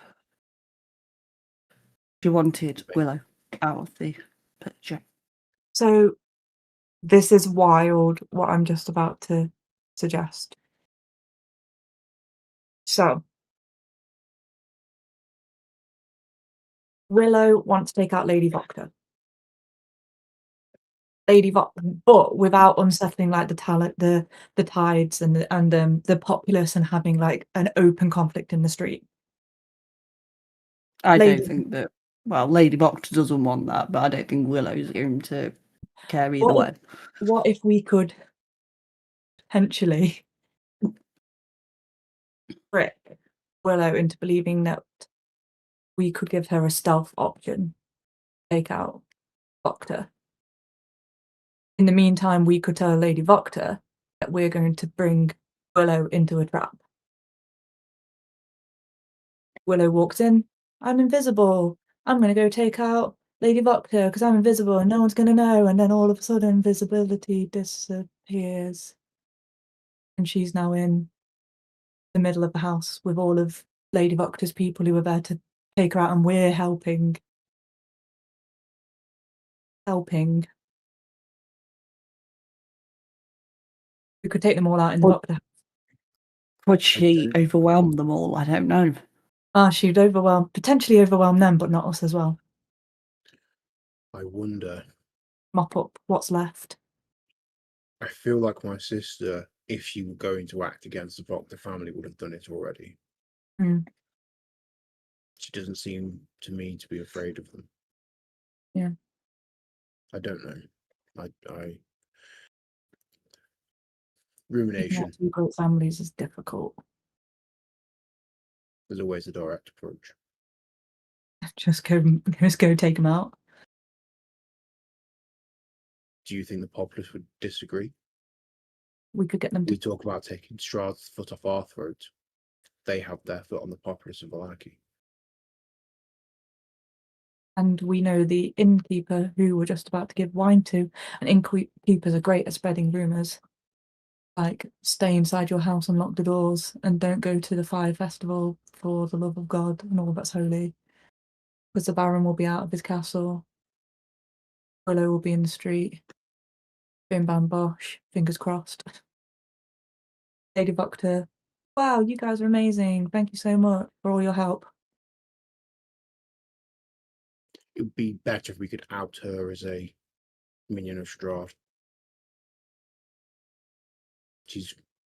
She wanted Willow out of the picture. So this is wild, what I'm just about to suggest. So Willow wants to take out Lady Voctor. But without unsettling like the tides and the populace and having like an open conflict in the street. I don't think that. Well, Lady Voctor doesn't want that, but I don't think Willow's going to care either way. What if we could potentially trick Willow into believing that we could give her a stealth option, take out Voctor. In the meantime, we could tell Lady Voctor that we're going to bring Willow into a trap. Willow walks in. I'm invisible. I'm going to go take out Lady Voctor because I'm invisible and no one's going to know. And then all of a sudden, invisibility disappears. And she's now in the middle of the house with all of Lady Voctor's people who are there to take her out, and we're helping. We could take them all out in the Voctor. Would she overwhelm them all? I don't know. She'd potentially overwhelm them, but not us as well. I wonder. Mop up what's left. I feel like my sister, if she were going to act against the Voctor family, would have done it already. She doesn't seem to me to be afraid of them. Yeah. I don't know. Rumination. Two great families is difficult. There's always a direct approach. Just go take them out. Do you think the populace would disagree? We could get them to... We talk about taking Strahd's foot off our throat. They have their foot on the populace of Vallaki. And we know the innkeeper who we're just about to give wine to. And innkeepers are great at spreading rumours. Like, stay inside your house and lock the doors and don't go to the fire festival for the love of God and all that's holy. Because the Baron will be out of his castle. Willow will be in the street. Bim bam bosh, fingers crossed. Lady Voctor, wow, you guys are amazing. Thank you so much for all your help. It would be better if we could out her as a minion of Strahd.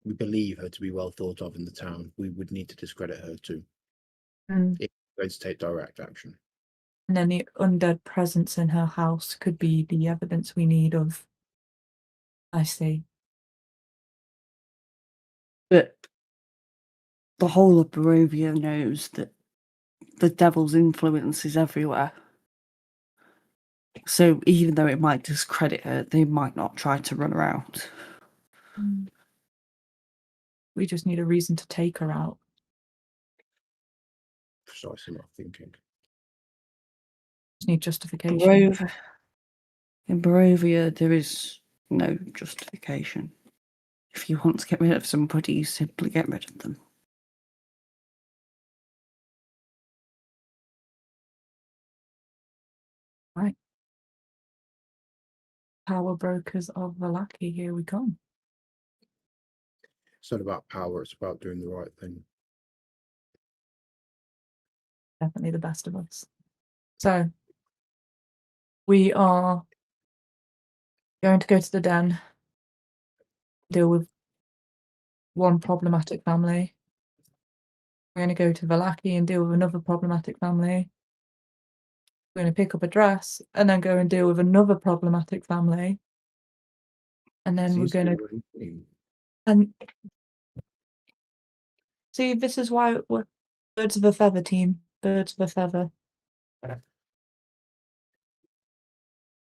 We believe her to be well thought of in the town. We would need to discredit her too. If we're going to take direct action. And then the undead presence in her house could be the evidence we need of. I see. But the whole of Barovia knows that the devil's influence is everywhere. So even though it might discredit her, they might not try to run her out. We just need a reason to take her out. Precisely what I'm thinking. Just need justification. In Barovia, there is no justification. If you want to get rid of somebody, you simply get rid of them. Right. Power brokers of Vallaki, here we come. It's not about power, it's about doing the right thing. Definitely the best of us. So, we are going to go to the den, deal with one problematic family. We're going to go to Vallaki and deal with another problematic family. We're going to pick up a dress and then go and deal with another problematic family. And then we're going to... And see, this is why we're birds of a feather team. Birds of a feather.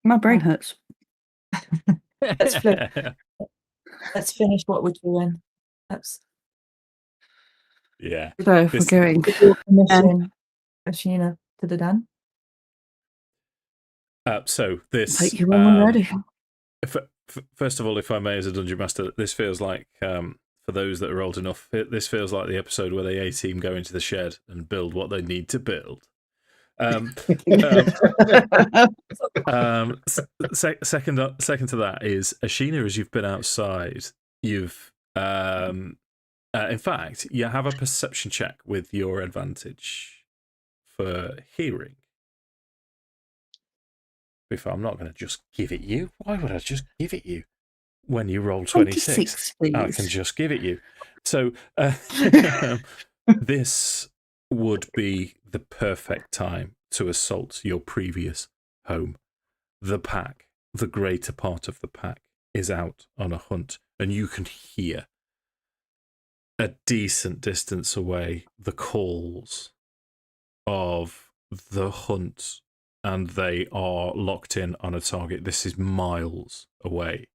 My brain hurts. Let's flip. Let's finish what we're doing. Yeah. So we're going. Permission, Ashina, to the den. So this. Take you when we're ready. First of all, if I may, as a dungeon master, this feels like, for those that are old enough, this feels like the episode where the A-team go into the shed and build what they need to build. Second to that is, Ashina, as you've been outside, you've, in fact, you have a perception check with your advantage for hearing. Before, I'm not going to just give it you. Why would I just give it you when you roll 26? I can just give it you. So this would be the perfect time to assault your previous home. The pack, the greater part of the pack, is out on a hunt, and you can hear a decent distance away the calls of the hunt, and they are locked in on a target. This is miles away.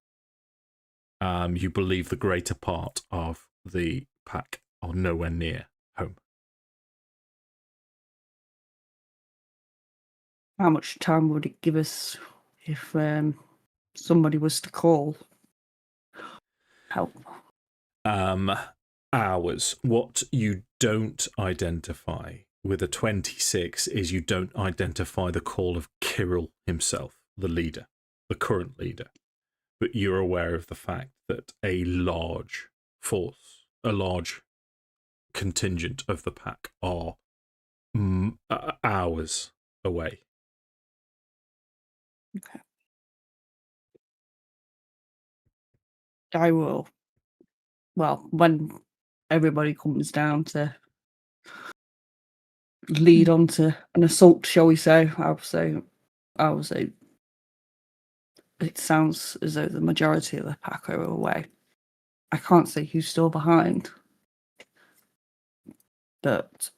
You believe the greater part of the pack are nowhere near home. How much time would it give us if somebody was to call? Help. Hours. What you don't identify with a 26 is you don't identify the call of Kirill himself, the leader, the current leader. But you're aware of the fact that a large force, a large contingent of the pack are hours away. Okay. I will. Well, when everybody comes down to lead on to an assault, shall we say, I will say it sounds as though the majority of the pack are away. I can't say who's still behind, but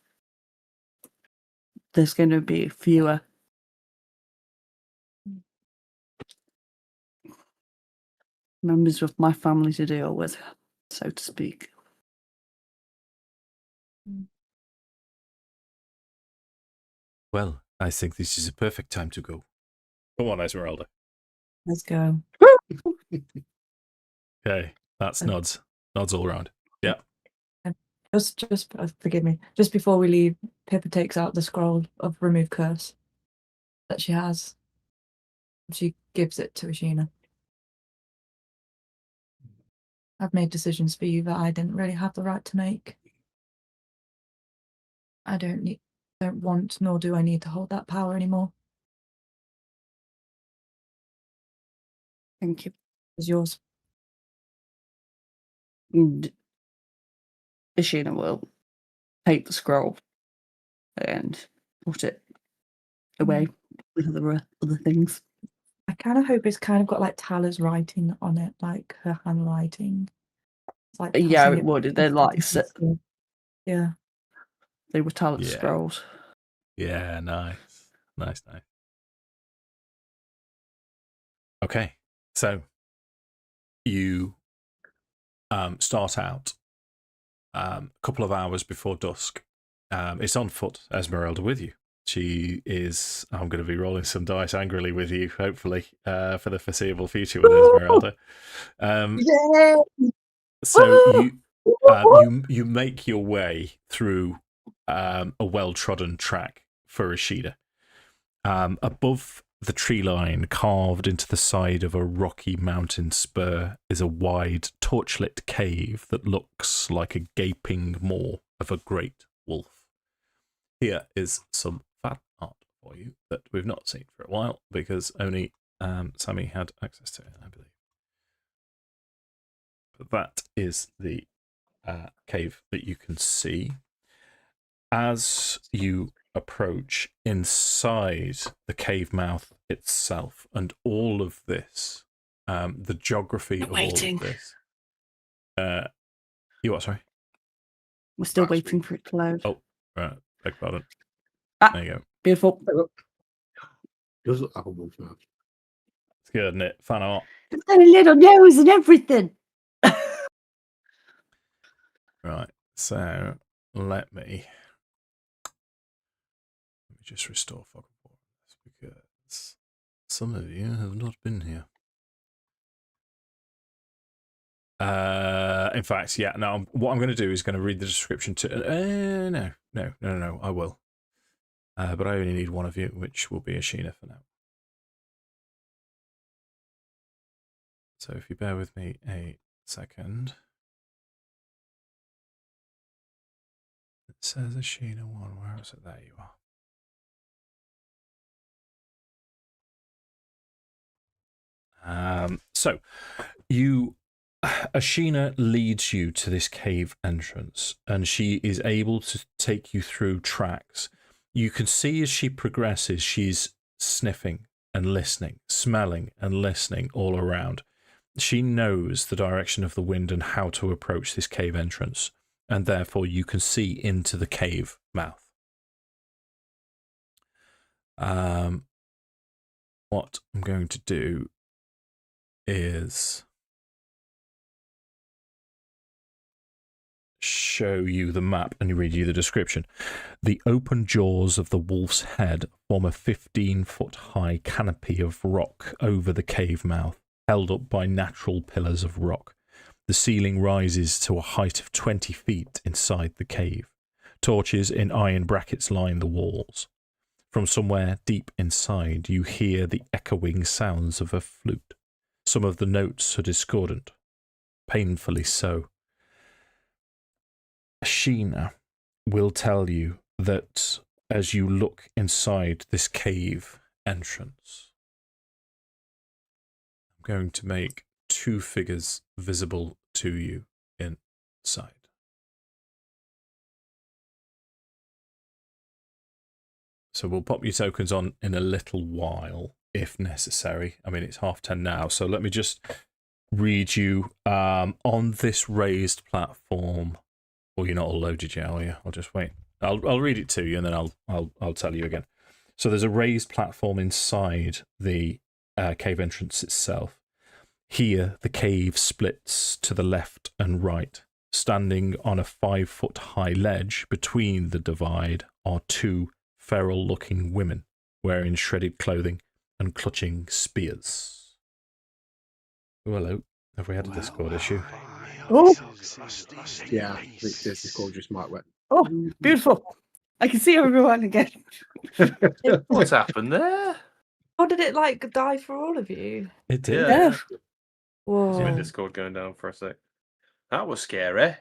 there's going to be fewer members of my family to deal with, so to speak. Well, I think this is a perfect time to go. Come on, Ezmerelda. Let's go. Okay, that's nods. Nods all around. Yeah. Just forgive me. Just before we leave, Pippa takes out the scroll of remove curse that she has. She gives it to Ashina. I've made decisions for you that I didn't really have the right to make. I don't want, nor do I need to hold that power anymore. Thank you. It's yours. And Ashina will take the scroll and put it away with other things. I kind of hope it's kind of got like Tala's writing on it, like her handwriting. It's like Yeah, passing it would. They're like yeah. They were talent scrolls. Yeah, nice. Okay, so you start out a couple of hours before dusk. It's on foot, Ezmerelda with you. She is, I'm going to be rolling some dice angrily with you, hopefully, for the foreseeable future with Ezmerelda. So you make your way through a well-trodden track for Ashina. Above the tree line, carved into the side of a rocky mountain spur, is a wide, torchlit cave that looks like a gaping maw of a great wolf. Here is some fan art for you that we've not seen for a while because only Sammi had access to it, I believe. But that is the cave that you can see. As you approach inside the cave mouth itself, and all of this, the geography of all of this. You what? Sorry, we're still waiting for it to load. Oh, right. Beg pardon. There you go. Beautiful. Does look like a wolf mouth. It's good, isn't it? Fan art. It's got a little nose and everything. Right. So let me just restore fog because some of you have not been here. In fact, yeah. No. What I'm going to do is going to read the description to. No. I will. But I only need one of you, which will be Ashina for now. So if you bear with me a second. It says Ashina 1. Where is it? There you are. So you. Ashina leads you to this cave entrance, and she is able to take you through tracks. You can see as she progresses, she's sniffing and listening, smelling and listening all around. She knows the direction of the wind and how to approach this cave entrance, and therefore you can see into the cave mouth. What I'm going to do is show you the map and read you the description. The open jaws of the wolf's head form a 15-foot high canopy of rock over the cave mouth, held up by natural pillars of rock. The ceiling rises to a height of 20 feet inside the cave. Torches in iron brackets line the walls. From somewhere deep inside, you hear the echoing sounds of a flute. Some of the notes are discordant, painfully so. Ashina will tell you that as you look inside this cave entrance, I'm going to make 2 figures visible to you inside. So we'll pop your tokens on in a little while, if necessary. I mean, it's 10:30 now, so let me just read you on this raised platform. Well, you're not all loaded yet, are you? I'll just wait. I'll read it to you, and then I'll tell you again. So there's a raised platform inside the cave entrance itself. Here, the cave splits to the left and right. Standing on a 5-foot high ledge between the divide are 2 feral-looking women wearing shredded clothing and clutching spears. Oh, hello. Have we had a Discord issue? Oh, Yeah, I think this Discord just might work. oh, beautiful. I can see everyone again. What's happened there? How did it like die for all of you? It did. Yeah. Whoa. See my Discord going down for a sec. That was scary.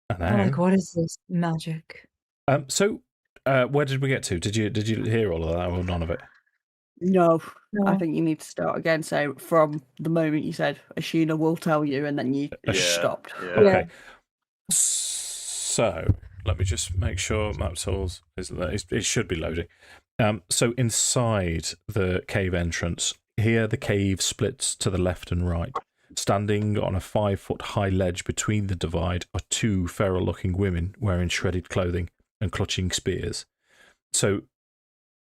I know. I'm like, what is this magic? So, where did we get to? Did you hear all of that or none of it? No, No. I think you need to start again. So from the moment you said Ashina will tell you, and then you stopped. Yeah. Okay. So let me just make sure map tools is it should be loading. So inside the cave entrance, here the cave splits to the left and right. Standing on a 5-foot high ledge between the divide are 2 feral-looking women wearing shredded clothing and clutching spears. So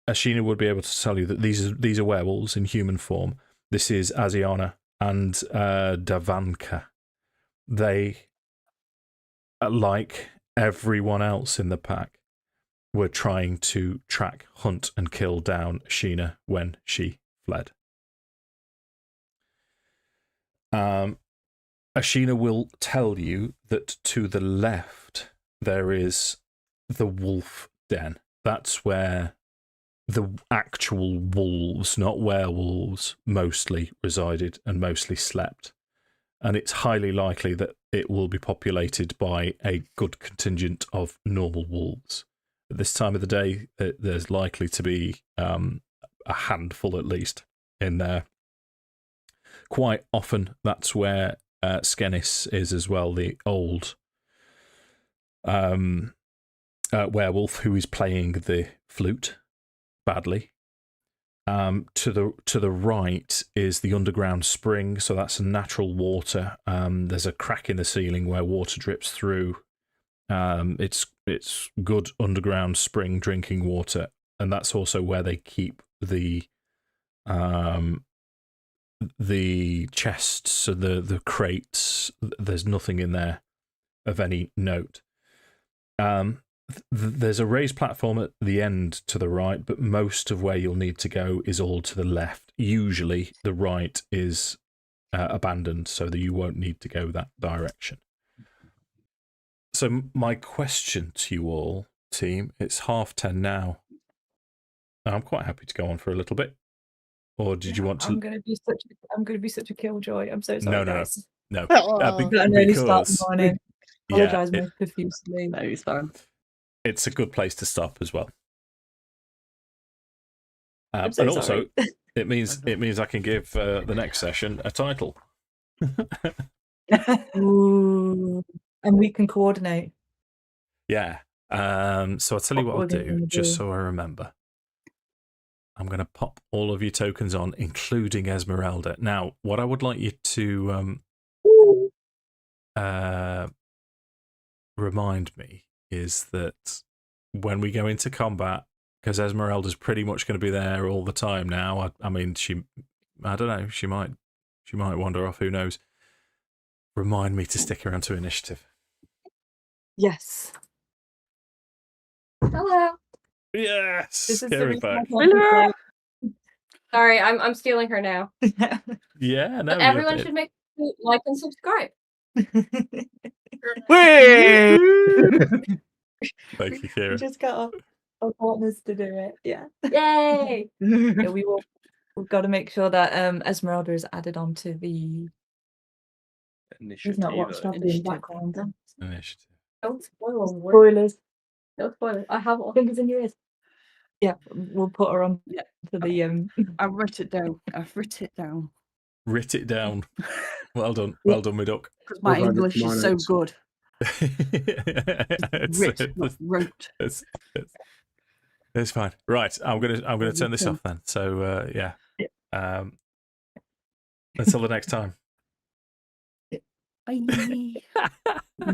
Ashina would be able to tell you that these are werewolves in human form. This is Asiana and Davanka. They, like everyone else in the pack, were trying to track, hunt, and kill down Ashina when she fled. Ashina will tell you that to the left there is the wolf den. That's where the actual wolves, not werewolves, mostly resided and mostly slept. And it's highly likely that it will be populated by a good contingent of normal wolves. At this time of the day, there's likely to be a handful at least in there. Quite often, that's where Skenis is as well, the old werewolf who is playing the flute badly. To the right is the underground spring, so that's natural water. There's a crack in the ceiling where water drips through. It's good underground spring drinking water, and that's also where they keep the chests and the crates. There's nothing in there of any note. There's a raised platform at the end to the right, but most of where you'll need to go is all to the left. Usually the right is abandoned, so that you won't need to go that direction. So my question to you all, team, it's 10:30 now. I'm quite happy to go on for a little bit. Or did you want to? I'm going to be such a killjoy. I'm so sorry, guys. No. I only start in the morning. Apologise Yeah, most profusely. No, it's fine. It's a good place to stop as well. I'm so and also, sorry. it means I can give the next session a title. Ooh. And we can coordinate. Yeah. So I'll tell you what I'll we're do, gonna just do. so I remember. I'm going to pop all of your tokens on, including Ezmerelda. Now, what I would like you to remind me is that when we go into combat, because Ezmerelda's pretty much going to be there all the time now. I mean, I don't know, she might wander off, who knows. Remind me to stick around to initiative. Yes. Hello. Yes. This is Scary back. Hello. Sorry, I'm stealing her now. Yeah, no. But everyone should make like and subscribe. Whee! Thank you, Kira. We just got our partners to do it. Yeah. Yay! Yeah, we've got to make sure that Ezmerelda is added onto the. He's not watched off in the background. Then. Initiative. Don't spoil Spoilers. No spoilers. I have all Fingers in your ears. Yeah, we'll put her on to the. I wrote it down. I've written it down. Writ it down. Well done. Well done, my duck. Because my Well, English is so notes. good. It's Wrote. It's fine. Right, I'm gonna turn this off then. So yeah. Until the next time. Bye.